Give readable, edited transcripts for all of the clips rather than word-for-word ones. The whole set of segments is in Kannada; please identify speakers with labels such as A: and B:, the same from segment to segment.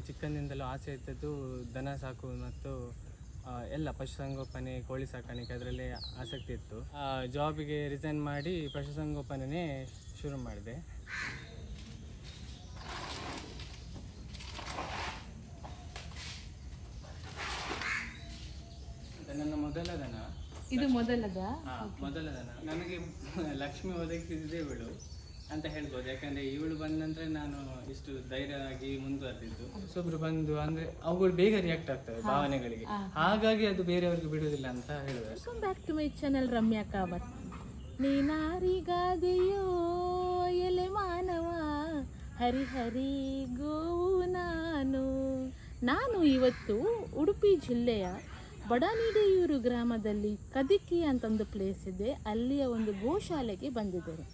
A: ಚಿಕ್ಕಂದಿನಿಂದಲೂ ಆಸೆ ಇದ್ದದ್ದು ದನ ಸಾಕು ಮತ್ತು ಎಲ್ಲ ಪಶುಸಂಗೋಪನೆ, ಕೋಳಿ ಸಾಕಾಣಿಕೆ ಅದರಲ್ಲೇ ಆಸಕ್ತಿ ಇತ್ತು. ಜಾಬಿಗೆ ರಿಸೈನ್ ಮಾಡಿ ಪಶುಸಂಗೋಪನೆ ಶುರು ಮಾಡಿದೆ. ನನ್ನ ಮೊದಲ ದನ
B: ಇದು ಮೊದಲದ
A: ನನಗೆ ಲಕ್ಷ್ಮಿ ಒದಗಿಸಿದ್ದೇ ಇವಳು ಅಂತ ಹೇಳ್ಬೋದು. ಯಾಕಂದ್ರೆ ಇವಳು ಬಂದ ನಂತರ ನಾನು ಇಷ್ಟು ಧೈರ್ಯವಾಗಿ ಮುಂದುವರೆದಿದ್ದು. ಹೊಸೊಬ್ರು ಬಂದು ಅಂದ್ರೆ ಅವುಗಳು ಬೇಗ ರಿಯಾಕ್ಟ್ ಆಗ್ತವೆ ಭಾವನೆಗಳಿಗೆ, ಹಾಗಾಗಿ ಅದು ಬೇರೆಯವ್ರಿಗೆ ಬಿಡುವುದಿಲ್ಲ ಅಂತ ಹೇಳಿದ್ರು.
B: Welcome back to my channel Ramya Kavath. ನೀನಾರಿಗಾದೆಯೋ ಎಲೆ ಮಾನವ, ಹರಿಹರಿ ಗೋವು ನಾನು ಇವತ್ತು ಉಡುಪಿ ಜಿಲ್ಲೆಯ ಬಡನಿಡೆಯೂರು ಗ್ರಾಮದಲ್ಲಿ ಕದಿಕಿ ಅಂತಂದು ಪ್ಲೇಸ್ ಇದೆ, ಅಲ್ಲಿಯ ಒಂದು ಗೋಶಾಲೆಗೆ ಬಂದಿದ್ದೇನೆ.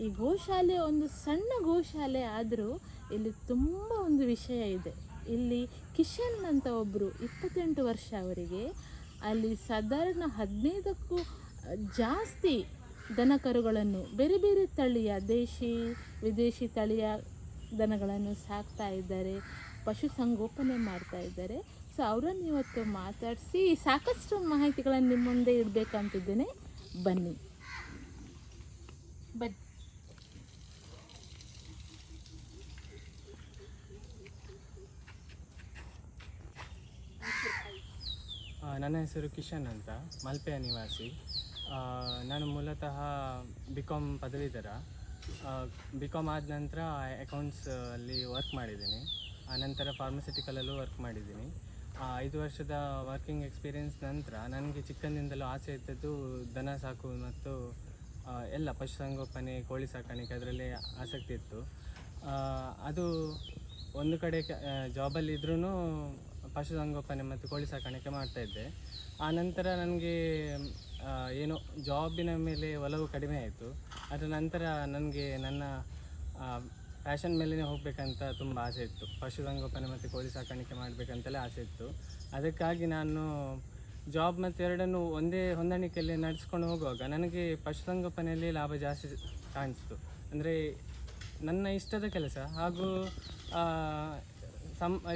B: ಈ ಗೋಶಾಲೆ ಒಂದು ಸಣ್ಣ ಗೋಶಾಲೆ ಆದರೂ ಇಲ್ಲಿ ತುಂಬ ಒಂದು ವಿಷಯ ಇದೆ. ಇಲ್ಲಿ ಕಿಶನ್ ಅಂತ ಒಬ್ಬರು 28 ವರ್ಷ ಅವರಿಗೆ ಅಲ್ಲಿ ಸಾಧಾರಣ 15ಕ್ಕೂ ಜಾಸ್ತಿ ದನಕರುಗಳನ್ನು ಬೇರೆ ಬೇರೆ ತಳಿಯ ದೇಶಿ ವಿದೇಶಿ ತಳಿಯ ದನಗಳನ್ನು ಸಾಕ್ತಾ ಇದ್ದಾರೆ, ಪಶುಸಂಗೋಪನೆ ಮಾಡ್ತಾ ಇದ್ದಾರೆ. ಸೊ ಅವರನ್ನು ಇವತ್ತು ಮಾತಾಡಿಸಿ ಸಾಕಷ್ಟು ಮಾಹಿತಿಗಳನ್ನು ನಿಮ್ಮ ಮುಂದೆ ಇಡಬೇಕಂತಿದ್ದೇನೆ. ಬನ್ನಿ.
A: ನನ್ನ ಹೆಸರು ಕಿಶನ್ ಅಂತ, ಮಲ್ಪೆಯ ನಿವಾಸಿ. ನಾನು ಮೂಲತಃ BCom ಪದವೀಧರ. BCom ಆದ ನಂತರ ಅಕೌಂಟ್ಸ್ ಅಲ್ಲಿ ವರ್ಕ್ ಮಾಡಿದ್ದೀನಿ. ಆನಂತರ ಫಾರ್ಮಸ್ಯೂಟಿಕಲಲ್ಲೂ ವರ್ಕ್ ಮಾಡಿದ್ದೀನಿ. 5 ವರ್ಷದ ವರ್ಕಿಂಗ್ ಎಕ್ಸ್ಪೀರಿಯೆನ್ಸ್ ನಂತರ ನನಗೆ ಚಿಕ್ಕಂದಿನಿಂದಲೂ ಆಸೆ ಇದ್ದದ್ದು ದನ ಸಾಕು ಮತ್ತು ಎಲ್ಲ ಪಶುಸಂಗೋಪನೆ, ಕೋಳಿ ಸಾಕಾಣಿಕೆ ಅದರಲ್ಲೇ ಆಸಕ್ತಿ ಇತ್ತು. ಅದು ಒಂದು ಕಡೆ ಜಾಬಲ್ಲಿದ್ರೂ ಪಶುಸಂಗೋಪನೆ ಮತ್ತು ಕೋಳಿ ಸಾಕಾಣಿಕೆ ಮಾಡ್ತಾಯಿದ್ದೆ. ಆನಂತರ ನನಗೆ ಏನೋ ಜಾಬಿನ ಮೇಲೆ ಒಲವು ಕಡಿಮೆ ಆಯಿತು. ಅದರ ನಂತರ ನನಗೆ ನನ್ನ ಫ್ಯಾಷನ್ ಮೇಲೇ ಹೋಗಬೇಕಂತ ತುಂಬ ಆಸೆ ಇತ್ತು. ಪಶುಸಂಗೋಪನೆ ಮತ್ತು ಕೋಳಿ ಸಾಕಾಣಿಕೆ ಮಾಡಬೇಕಂತೆಲ್ಲ ಆಸೆ ಇತ್ತು. ಅದಕ್ಕಾಗಿ ನಾನು ಜಾಬ್ ಮತ್ತು ಎರಡನ್ನೂ ಒಂದೇ ಹೊಂದಾಣಿಕೆಯಲ್ಲಿ ನಡೆಸ್ಕೊಂಡು ಹೋಗುವಾಗ ನನಗೆ ಪಶುಸಂಗೋಪನೆಯಲ್ಲಿ ಲಾಭ ಜಾಸ್ತಿ ಕಾಣಿಸ್ತು. ಅಂದರೆ ನನ್ನ ಇಷ್ಟದ ಕೆಲಸ ಹಾಗೂ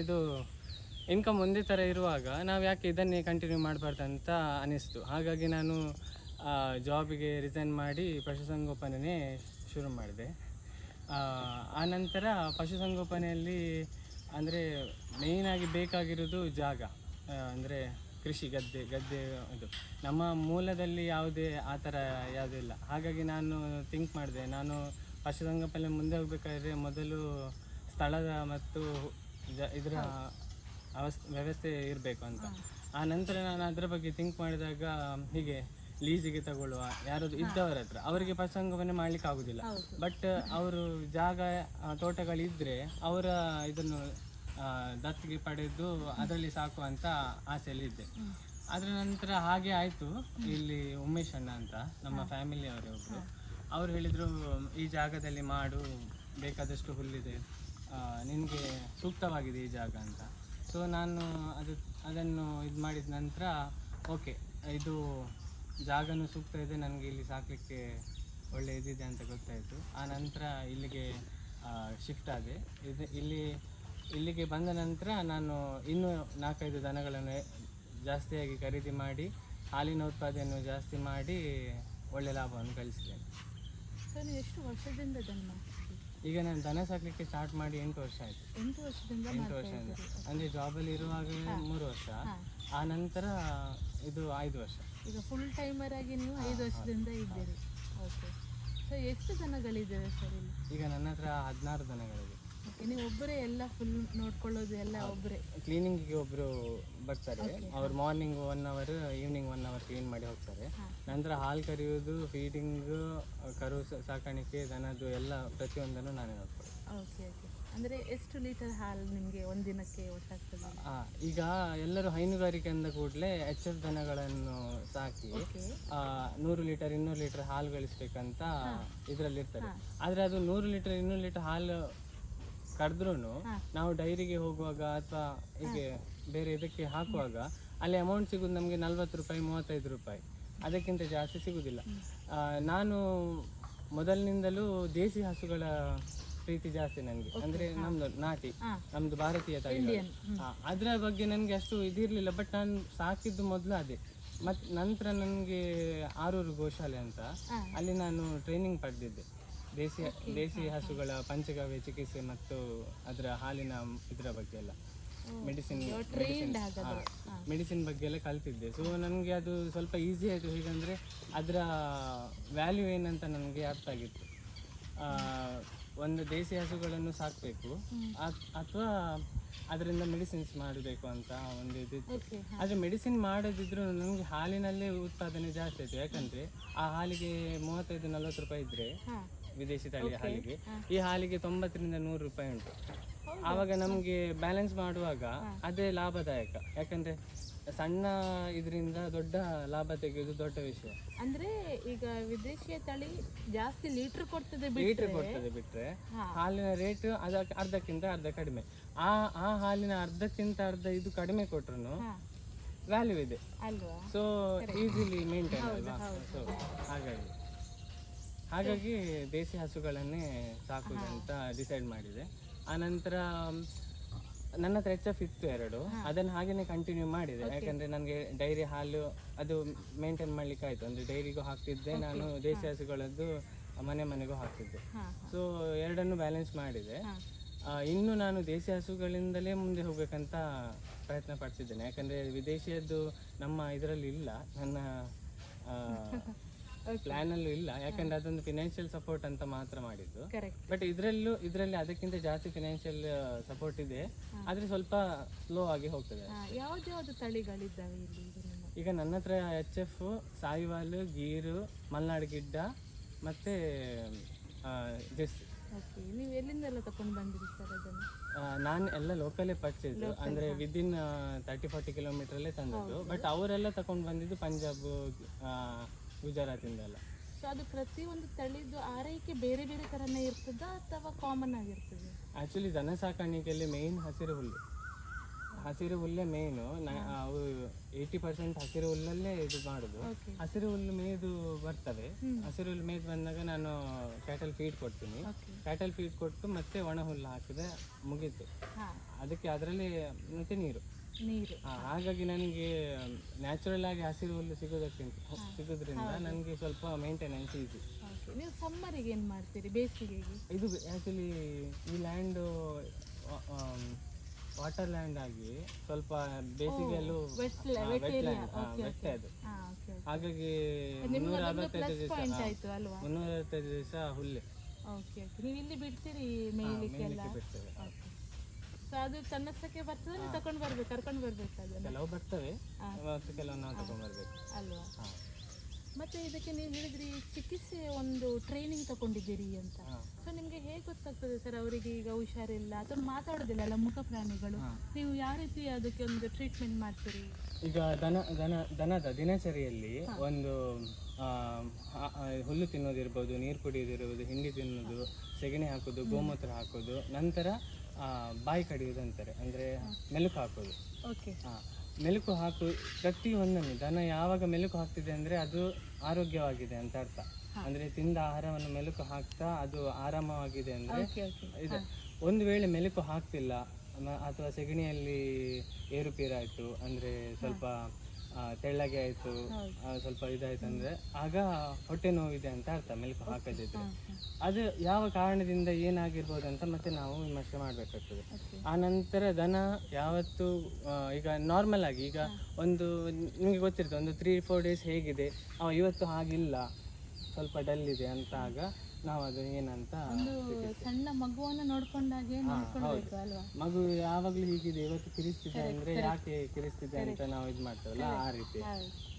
A: ಇದು ಇನ್ಕಮ್ ಒಂದೇ ಥರ ಇರುವಾಗ ನಾವು ಯಾಕೆ ಇದನ್ನೇ ಕಂಟಿನ್ಯೂ ಮಾಡಬಾರ್ದಂತ ಅನ್ನಿಸ್ತು. ಹಾಗಾಗಿ ನಾನು ಜಾಬಿಗೆ ರಿಸೈನ್ ಮಾಡಿ ಪಶುಸಂಗೋಪನೆ ಶುರು ಮಾಡಿದೆ. ಆನಂತರ ಪಶುಸಂಗೋಪನೆಯಲ್ಲಿ ಅಂದರೆ ಮೇಯ್ನಾಗಿ ಬೇಕಾಗಿರೋದು ಜಾಗ, ಅಂದರೆ ಕೃಷಿ ಗದ್ದೆ ಇದು ನಮ್ಮ ಮೂಲದಲ್ಲಿ ಯಾವುದೇ ಆ ಥರ ಯಾವುದೂ ಇಲ್ಲ. ಹಾಗಾಗಿ ನಾನು ಥಿಂಕ್ ಮಾಡಿದೆ, ನಾನು ಪಶುಸಂಗೋಪನೆ ಮುಂದೆ ಹೋಗಬೇಕಾದ್ರೆ ಮೊದಲು ಸ್ಥಳದ ಮತ್ತು ಇದರ ವ್ಯವಸ್ಥೆ ಇರಬೇಕು ಅಂತ. ಆ ನಂತರ ನಾನು ಅದರ ಬಗ್ಗೆ ಥಿಂಕ್ ಮಾಡಿದಾಗ ಹೀಗೆ ಲೀಸಿಗೆ ತಗೊಳ್ಳುವ ಯಾರಾದ್ರು ಇದ್ದವರ ಹತ್ರ ಅವರಿಗೆ ಪಶುಸಂಗೋಪನೆ ಮಾಡಲಿಕ್ಕೆ ಆಗೋದಿಲ್ಲ. ಬಟ್ ಅವರು ಜಾಗ ತೋಟಗಳಿದ್ದರೆ ಅವರ ಇದನ್ನು ದತ್ತಿಗೆ ಪಡೆದು ಅದರಲ್ಲಿ ಸಾಕುವಂಥ ಆಸೆಯಲ್ಲಿದ್ದೆ. ಅದರ ನಂತರ ಹಾಗೆ ಆಯಿತು. ಇಲ್ಲಿ ಉಮೇಶ್ ಅಣ್ಣ ಅಂತ ನಮ್ಮ ಫ್ಯಾಮಿಲಿಯವರೇ ಒಬ್ಬರು, ಅವರು ಹೇಳಿದರು ಈ ಜಾಗದಲ್ಲಿ ಮಾಡು, ಬೇಕಾದಷ್ಟು ಹುಲ್ಲಿದೆ, ನಿನಗೆ ಸೂಕ್ತವಾಗಿದೆ ಈ ಜಾಗ ಅಂತ. ಸೊ ನಾನು ಅದನ್ನು ಇದು ಮಾಡಿದ ನಂತರ ಓಕೆ, ಇದು ಜಾಗನೂ ಸೂಕ್ತ ಇದೆ, ನನಗೆ ಇಲ್ಲಿ ಸಾಕಲಿಕ್ಕೆ ಒಳ್ಳೆ ಇದಿದೆ ಅಂತ ಗೊತ್ತಾಯಿತು. ಆ ನಂತರ ಇಲ್ಲಿಗೆ ಶಿಫ್ಟ್ ಆದೆ. ಇಲ್ಲಿಗೆ ಬಂದ ನಂತರ ನಾನು ಇನ್ನೂ 4-5 ದನಗಳನ್ನು ಜಾಸ್ತಿಯಾಗಿ ಖರೀದಿ ಮಾಡಿ ಹಾಲಿನ ಉತ್ಪಾದನೆಯನ್ನು ಜಾಸ್ತಿ ಮಾಡಿ ಒಳ್ಳೆ ಲಾಭವನ್ನು ಗಳಿಸಿದ್ದೇನೆ.
B: ಸರ್, ಎಷ್ಟು ವರ್ಷದಿಂದ ದನ?
A: ಈಗ ನಾನು ದನ ಸಾಕಲಿಕ್ಕೆ ಸ್ಟಾರ್ಟ್ ಮಾಡಿ 8 ವರ್ಷ ಆಯಿತು.
B: 8 ವರ್ಷದಿಂದ
A: ಅಂದರೆ ಜಾಬಲ್ಲಿ ಇರುವಾಗ 3 ವರ್ಷ, ಆ ನಂತರ ಇದು 5 ವರ್ಷ.
B: ಈಗ ಫುಲ್ ಟೈಮರ್ ಆಗಿ ನೀವು 5 ವರ್ಷದಿಂದ ಇದ್ದೀರಿ. ಓಕೆ. ಸೊ ಎಷ್ಟು ದನಗಳಿದ್ದಾವೆ ಸರ್ ಇಲ್ಲಿ?
A: ಈಗ ನನ್ನ ಹತ್ರ 16 ದನಗಳಿವೆ.
B: ನೀವು ಒಬ್ಬರೇ ಎಲ್ಲ ಫುಲ್ ನೋಡ್ಕೊಳ್ಳೋದು ಎಲ್ಲ ಒಬ್ಬರೇ?
A: ಕ್ಲೀನಿಂಗಿಗೆ ಒಬ್ಬರು ಬರ್ತಾರೆ, ಅವ್ರು morning 1 hour, evening 1 hour clean ಮಾಡಿ ಹೋಗ್ತಾರೆ. ನಂತರ ಹಾಲು ಕರೆಯುವುದು, ಫೀಡಿಂಗು, ಕರು ಸಾಕಾಣಿಕೆ, ದನದ್ದು ಎಲ್ಲ ಪ್ರತಿಯೊಂದನ್ನು ನಾನೇ ನೋಡ್ಕೊಳ್ಳಿ.
B: Okay okay. ಅಂದರೆ ಎಷ್ಟು ಲೀಟರ್ ಹಾಲು ನಿಮಗೆ ಒಂದಿನಕ್ಕೆ ಒಟ್ಟಾಗ್ತದೆ?
A: ಈಗ ಎಲ್ಲರೂ ಹೈನುಗಾರಿಕೆ ಅಂದ ಕೂಡಲೇ HF ದನಗಳನ್ನು ಸಾಕಿ 100 ಲೀಟರ್ 200 ಲೀಟರ್ ಹಾಲು ಗಳಿಸ್ಬೇಕಂತ ಇದರಲ್ಲಿ ಇರ್ತಾರೆ. ಆದರೆ ಅದು 100 ಲೀಟರ್ 200 ಲೀಟರ್ ಹಾಲು ಕರೆದ್ರೂ ನಾವು ಡೈರಿಗೆ ಹೋಗುವಾಗ ಅಥವಾ ಹೀಗೆ ಬೇರೆ ಇದಕ್ಕೆ ಹಾಕುವಾಗ ಅಲ್ಲಿ ಅಮೌಂಟ್ ಸಿಗೋದು ನಮಗೆ 40 ರೂಪಾಯಿ 35 ರೂಪಾಯಿ, ಅದಕ್ಕಿಂತ ಜಾಸ್ತಿ ಸಿಗೋದಿಲ್ಲ. ನಾನು ಮೊದಲಿನಿಂದಲೂ ದೇಸಿ ಹಸುಗಳ ಪ್ರೀತಿ ಜಾಸ್ತಿ ನನಗೆ. ಅಂದರೆ ನಮ್ಮದು ನಾಟಿ,
B: ಹಾ.
A: ನಮ್ಮದು ಭಾರತೀಯ ತಳಿಗಳು.
B: ಇಂಡಿಯನ್.
A: ಅದರ ಬಗ್ಗೆ ನನಗೆ ಅಷ್ಟು ಇದಿರಲಿಲ್ಲ. ಬಟ್ ನಾನು ಸಾಕಿದ್ದು ಮೊದಲು ಅದೇ. ಮತ್ತು ನಂತರ ನನಗೆ ಆರೂರು ಗೋಶಾಲೆ ಅಂತ, ಅಲ್ಲಿ ನಾನು ಟ್ರೈನಿಂಗ್ ಪಡೆದಿದ್ದೆ. ದೇಸಿ ಹಸುಗಳ ಪಂಚಗವ್ಯ ಚಿಕಿತ್ಸೆ ಮತ್ತು ಅದರ ಹಾಲಿನ ಇದರ ಬಗ್ಗೆ ಎಲ್ಲ ಮೆಡಿಸಿನ್ ಬಗ್ಗೆ ಎಲ್ಲ ಕಲ್ತಿದ್ದೆ. ಸೊ ನನಗೆ ಅದು ಸ್ವಲ್ಪ ಈಸಿ ಆಯಿತು. ಹೇಗೆಂದರೆ ಅದರ ವ್ಯಾಲ್ಯೂ ಏನಂತ ನನಗೆ ಅರ್ಥ ಆಗಿತ್ತು. ಒಂದು ದೇಸಿ ಹಸುಗಳನ್ನು ಸಾಕಬೇಕು ಅಥವಾ ಅದರಿಂದ ಮೆಡಿಸಿನ್ಸ್ ಮಾಡಬೇಕು ಅಂತ ಒಂದು ಇದಿತ್ತು. ಆದರೆ ಮೆಡಿಸಿನ್ ಮಾಡೋದಿದ್ರು ನನಗೆ ಹಾಲಿನಲ್ಲೇ ಉತ್ಪಾದನೆ ಜಾಸ್ತಿ ಆಯಿತು. ಯಾಕಂದರೆ ಆ ಹಾಲಿಗೆ 35-40 ರೂಪಾಯಿ ಇದ್ದರೆ ವಿದೇಶಿ ತಳಿ ಹಾಲಿಗೆ, ಈ ಹಾಲಿಗೆ 90ರಿಂದ 100 ರೂಪಾಯಿ ಉಂಟು. ಆವಾಗ ನಮಗೆ ಬ್ಯಾಲೆನ್ಸ್ ಮಾಡುವಾಗ ಅದೇ ಲಾಭದಾಯಕ. ಯಾಕಂದರೆ ಸಣ್ಣ ಇದರಿಂದ ದೊಡ್ಡ ಲಾಭ ತೆಗೆಯೋದು ದೊಡ್ಡ ವಿಷಯ.
B: ಅಂದ್ರೆ ಈಗ ವಿದೇಶಿಯ ತಳಿ ಜಾಸ್ತಿ ಲೀಟರ್ ಕೊಡ್ತದೆ
A: ಬಿಟ್ರೆ ಹಾಲಿನ ರೇಟ್ ಅದಕ್ಕೆ ಅರ್ಧಕ್ಕಿಂತ ಅರ್ಧ ಕಡಿಮೆ. ಆ ಹಾಲಿನ ಅರ್ಧಕ್ಕಿಂತ ಅರ್ಧ ಇದು ಕಡಿಮೆ ಕೊಟ್ರು ವ್ಯಾಲ್ಯೂ ಇದೆ
B: ಅಲ್ವಾ?
A: ಸೊ ಈಸಿಲಿ ಮೇಂಟೈನ್ ಅಲ್ವಾ? ಸೊ ಹಾಗಾಗಿ ದೇಸಿ ಹಸುಗಳನ್ನೇ ಸಾಕುವುದಂತ ಡಿಸೈಡ್ ಮಾಡಿದೆ. ಆನಂತರ ನನ್ನ ಹತ್ರ HF ಇತ್ತು 2, ಅದನ್ನು ಹಾಗೇನೆ ಕಂಟಿನ್ಯೂ ಮಾಡಿದೆ. ಯಾಕಂದರೆ ನನಗೆ ಡೈರಿ ಹಾಲು ಅದು ಮೇಂಟೈನ್ ಮಾಡ್ಲಿಕ್ಕೆ ಆಯಿತು. ಅಂದರೆ ಡೈರಿಗೂ ಹಾಕ್ತಿದ್ದೆ ನಾನು, ದೇಸಿ ಹಸುಗಳದ್ದು ಮನೆಗೂ ಹಾಕ್ತಿದ್ದೆ. ಸೊ ಎರಡನ್ನು ಬ್ಯಾಲೆನ್ಸ್ ಮಾಡಿದೆ. ಇನ್ನು ನಾನು ದೇಸಿ ಹಸುಗಳಿಂದಲೇ ಮುಂದೆ ಹೋಗ್ಬೇಕಂತ ಪ್ರಯತ್ನ ಪಡ್ತಿದ್ದೇನೆ. ಯಾಕಂದರೆ ವಿದೇಶಿಯದ್ದು ನಮ್ಮ ಇದರಲ್ಲಿ ಇಲ್ಲ, ನನ್ನ ಪ್ಲ್ಯಾನಲ್ಲೂ ಇಲ್ಲ. ಯಾಕಂದರೆ ಅದೊಂದು ಫಿನಾನ್ಷಿಯಲ್ ಸಪೋರ್ಟ್ ಅಂತ ಮಾತ್ರ ಮಾಡಿದ್ದು. ಬಟ್ ಇದರಲ್ಲಿ ಅದಕ್ಕಿಂತ ಜಾಸ್ತಿ ಫಿನಾನ್ಷಿಯಲ್ ಸಪೋರ್ಟ್ ಇದೆ, ಆದರೆ ಸ್ವಲ್ಪ ಸ್ಲೋ ಆಗಿ ಹೋಗ್ತದೆ.
B: ಯಾವ್ದು ತಳಿಗಳಿದ್ದಾವೆ ಇಲ್ಲಿ?
A: ಈಗ ನನ್ನ ಹತ್ರ HF, ಸಾಯಿವಾಲ್, ಗೀರು, ಮಲ್ನಾಡು ಗಿಡ್ಡ ಮತ್ತು ಜೆಸ್.
B: ನೀವು ಎಲ್ಲಿಂದೆಲ್ಲ ತಗೊಂಡು ಬಂದಿರಿ ಸರ್ ಅದನ್ನು?
A: ನಾನು ಎಲ್ಲ ಲೋಕಲೇ ಪರ್ಚೇಸ್, ಅಂದರೆ ವಿದಿನ್ 30-40 ಕಿಲೋಮೀಟ್ರಲ್ಲೇ ತಂದದ್ದು. ಬಟ್ ಅವರೆಲ್ಲ ತಗೊಂಡು ಬಂದಿದ್ದು ಪಂಜಾಬ್, ಗುಜರಾತಿಂದೆಲ್ಲ.
B: ಸೊ ಅದು ಪ್ರತಿಯೊಂದು ತಳಿದು ಆರೈಕೆ ಬೇರೆ ಬೇರೆ ಥರನೇ ಇರ್ತದ ಅಥವಾ ಕಾಮನ್ ಆಗಿರ್ತದೆ?
A: ಆ್ಯಕ್ಚುಲಿ ದನ ಸಾಕಾಣಿಕೆಯಲ್ಲಿ ಮೇಯ್ನ್ ಹಸಿರು ಹುಲ್ಲೇ ಮೇಯ್ನು. ಅವು 80% ಹಸಿರು ಹುಲ್ಲಲ್ಲೇ ಇದು ಮಾಡೋದು. ಹಸಿರು ಹುಲ್ಲು ಮೇಯ್ದು ಬರ್ತವೆ. ಹಸಿರು ಹುಲ್ಲು ಮೇಯ್ದು ಬಂದಾಗ ನಾನು ಕ್ಯಾಟಲ್ ಫೀಡ್ ಕೊಡ್ತೀನಿ. ಕ್ಯಾಟಲ್ ಫೀಡ್ ಕೊಟ್ಟು ಮತ್ತೆ ಒಣ ಹುಲ್ಲು ಹಾಕಿದ್ರೆ ಮುಗೀತು. ಅದಕ್ಕೆ ಅದರಲ್ಲಿ ಮತ್ತೆ ನೀರು. ಹಾಗಾಗಿ ನನಗೆ ನ್ಯಾಚುರಲ್ ಆಗಿ ಹಸಿರು ಹುಲ್ಲು ಸಿಗೋದ್ರಿಂದ ನನಗೆ ಸ್ವಲ್ಪ ಮೇಂಟೆನೆನ್ಸ್ ಈಸಿ.
B: ನೀವು ಸಮ್ಮರಿಗೆ ಏನು ಮಾಡ್ತೀರಿ, ಬೇಸಿಗೆಗೆ?
A: ಇದು ಆ್ಯಕ್ಚುಲಿ ಈ ಲ್ಯಾಂಡು ವಾಟರ್ ಲ್ಯಾಂಡ್ ಆಗಿ ಸ್ವಲ್ಪ ಬೇಸಿಗೆಯಲ್ಲೂ ವೆಟ್ಟೆ ಅದು. ಹಾಗಾಗಿ 365 ದಿವಸ ಹುಲ್ಲೆ.
B: ನೀವು ಇಲ್ಲಿ ಬಿಡ್ತೀರಿ ಮೇಯ್ಲಿಕ್ಕೆಲ್ಲ? ಸೊ ಅದು ತನ್ನಷ್ಟಕ್ಕೆ ಬರ್ತದೆ, ನೀವು ತಗೊಂಡು ಬರ್ಬೇಕು, ಕರ್ಕೊಂಡು ಬರ್ಬೇಕು ಅದನ್ನು?
A: ಕೆಲವು ಬರ್ತವೆ ಮತ್ತು ಕೆಲವು ನಾವು ತಗೊಂಡು ಬರ್ಬೇಕು
B: ಅಲ್ವಾ? ಮತ್ತೆ ಇದಕ್ಕೆ ನೀವು ಹೇಳಿದ್ರಿ ಚಿಕಿತ್ಸೆ ಒಂದು ಟ್ರೈನಿಂಗ್ ತಗೊಂಡಿದ್ದೀರಿ ಅಂತ. ಸೊ ನಿಮಗೆ ಹೇಗೆ ಗೊತ್ತಾಗ್ತದೆ ಸರ್ ಅವರಿಗೆ ಈಗ ಹುಷಾರಿಲ್ಲ ಅಥವಾ ಮಾತಾಡೋದಿಲ್ಲ ಅಲ್ಲ ಮುಖ ಪ್ರಾಣಿಗಳು, ನೀವು ಯಾವ ರೀತಿ ಅದಕ್ಕೆ ಒಂದು ಟ್ರೀಟ್ಮೆಂಟ್ ಮಾಡ್ತೀರಿ?
A: ಈಗ ದನದ ದಿನಚರಿಯಲ್ಲಿ ಒಂದು ಹುಲ್ಲು ತಿನ್ನೋದಿರ್ಬೋದು, ನೀರು ಕುಡಿಯೋದಿರ್ಬೋದು, ಹಿಂಡಿ ತಿನ್ನೋದು, ಸೆಗಣಿ ಹಾಕೋದು, ಗೋಮೂತ್ರ ಹಾಕೋದು, ನಂತರ ಬಾಯಿ ಕಡಿಯೋದು ಅಂತಾರೆ, ಅಂದರೆ ಮೆಲುಕು ಹಾಕೋದು. ಮೆಲುಕು ಹಾಕು ಪ್ರತಿಯೊಂದನ್ನು ದನ ಯಾವಾಗ ಮೆಲುಕು ಹಾಕ್ತಿದೆ ಅಂದರೆ ಅದು ಆರೋಗ್ಯವಾಗಿದೆ ಅಂತ ಅರ್ಥ. ಅಂದರೆ ತಿಂದ ಆಹಾರವನ್ನು ಮೆಲುಕು ಹಾಕ್ತಾ ಅದು ಆರಾಮವಾಗಿದೆ ಅಂದರೆ ಇದೆ. ಒಂದು ವೇಳೆ ಮೆಲುಕು ಹಾಕ್ತಿಲ್ಲ ಅಥವಾ ಸೆಗಣಿಯಲ್ಲಿ ಏರುಪೇರಾಯಿತು, ಅಂದರೆ ಸ್ವಲ್ಪ ತೆಳ್ಳಗೆ ಆಯಿತು, ಸ್ವಲ್ಪ ಇದಾಯ್ತು ಅಂದರೆ ಆಗ ಹೊಟ್ಟೆ ನೋವಿದೆ ಅಂತ ಅರ್ಥ ಮೆಲುಕು ಹಾಕದಿದ್ರೆ. ಅದು ಯಾವ ಕಾರಣದಿಂದ ಏನಾಗಿರ್ಬೋದು ಅಂತ ಮತ್ತೆ ನಾವು ವಿಮರ್ಶೆ ಮಾಡಬೇಕಾಗ್ತದೆ. ಆ ನಂತರ ದನ ಯಾವತ್ತು ಈಗ ನಾರ್ಮಲ್ ಆಗಿ ಈಗ ಒಂದು ನಿಮಗೆ ಗೊತ್ತಿರ್ತದೆ ಒಂದು 3-4 ಡೇಸ್ ಹೇಗಿದೆ, ಇವತ್ತು ಹಾಗಿಲ್ಲ, ಸ್ವಲ್ಪ ಡಲ್ ಇದೆ ಅಂತ ಆಗ ನಾವು ಅದು ಏನಂತ
B: ಸಣ್ಣ ಮಗುವನ್ನು ನೋಡ್ಕೊಂಡಾಗೆ ನೋಡ್ಕೊಳ್ಬೇಕು ಅಲ್ವಾ?
A: ಮಗು ಯಾವಾಗಲೂ ಹೀಗಿದೆ, ಇವತ್ತು ಕಿರಿಸ್ತಿದೆ ಅಂದರೆ ಯಾಕೆ ಕಿರಿಸ್ತಿದೆ ಅಂತ ನಾವು ಇದು ಮಾಡ್ತೇವಲ್ಲ, ಆ ರೀತಿ.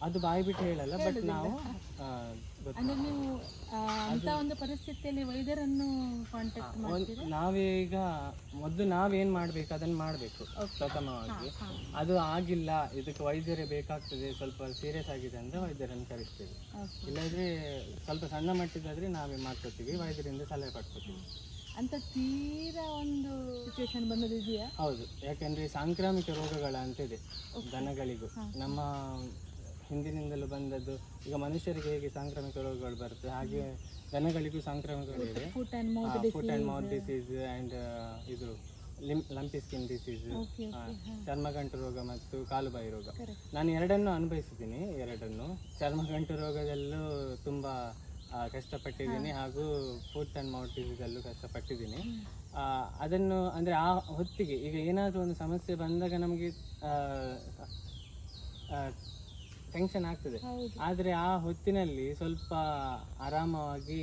A: ಅದು ಬಾಯಿ ಬಿಟ್ಟು ಹೇಳಲ್ಲ, ಬಟ್ ನಾವು
B: ಅಂದ್ರೆ ನೀವು ಅಂತ ಒಂದು ಪರಿಸ್ಥಿತಿಯಲ್ಲಿ ವೈದ್ಯರನ್ನು ಕಾಂಟ್ಯಾಕ್ಟ್ ಮಾಡ್ತೀರಾ?
A: ನಾವೇ ಈಗ ಮೊದಲು ನಾವೇನು ಮಾಡಬೇಕು ಅದನ್ನು ಮಾಡಬೇಕು ಪ್ರಥಮವಾಗಿ. ಅದು ಆಗಿಲ್ಲ, ಇದಕ್ಕೆ ವೈದ್ಯರೇ ಬೇಕಾಗ್ತದೆ, ಸ್ವಲ್ಪ ಸೀರಿಯಸ್ ಆಗಿದೆ ಅಂದರೆ ವೈದ್ಯರನ್ನು ಕರೆಸ್ತೇವೆ. ಇಲ್ಲಾಂದರೆ ಸ್ವಲ್ಪ ಸಣ್ಣ ಮಟ್ಟಿಗಾದರೆ ನಾವೇ ಮಾಡ್ಕೊತೀವಿ, ವೈದ್ಯರಿಂದ ಸಲಹೆ ಪಡ್ಕೊತೀವಿ.
B: ಅಂತ ತೀರಾ ಒಂದು ಸಿಚುವೇಶನ್ ಬಂದದಿದೆಯಾ?
A: ಹೌದು, ಯಾಕೆಂದರೆ ಸಾಂಕ್ರಾಮಿಕ ರೋಗಗಳ ಅಂತಿದೆ ದನಗಳಿಗೂ. ನಮ್ಮ ಹಿಂದಿನಿಂದಲೂ ಬಂದದ್ದು. ಈಗ ಮನುಷ್ಯರಿಗೆ ಹೇಗೆ ಸಾಂಕ್ರಾಮಿಕ ರೋಗಗಳು ಬರುತ್ತೆ, ಹಾಗೆ ದನಗಳಿಗೂ ಸಾಂಕ್ರಾಮಿಕಗಳಿವೆ.
B: Foot and mouth
A: disease and ಇದು ಲಂಪಿ ಸ್ಕಿನ್ ಡಿಸೀಸ್, ಚರ್ಮಗಂಟು ರೋಗ ಮತ್ತು ಕಾಲುಬಾಯಿ ರೋಗ. ನಾನು ಎರಡನ್ನೂ ಅನುಭವಿಸಿದ್ದೀನಿ. ಚರ್ಮಗಂಟು ರೋಗದಲ್ಲೂ ತುಂಬ ಕಷ್ಟಪಟ್ಟಿದ್ದೀನಿ, ಹಾಗೂ ಫುಟ್ ಆ್ಯಂಡ್ ಮೌತ್ ಡಿಸೀಸಲ್ಲೂ ಕಷ್ಟಪಟ್ಟಿದ್ದೀನಿ. ಅದನ್ನು ಅಂದರೆ ಆ ಹೊತ್ತಿಗೆ ಈಗ ಏನಾದರೂ ಒಂದು ಸಮಸ್ಯೆ ಬಂದಾಗ ನಮಗೆ ಟೆನ್ಷನ್ ಆಗ್ತದೆ, ಆದರೆ ಆ ಹೊತ್ತಿನಲ್ಲಿ ಸ್ವಲ್ಪ ಆರಾಮವಾಗಿ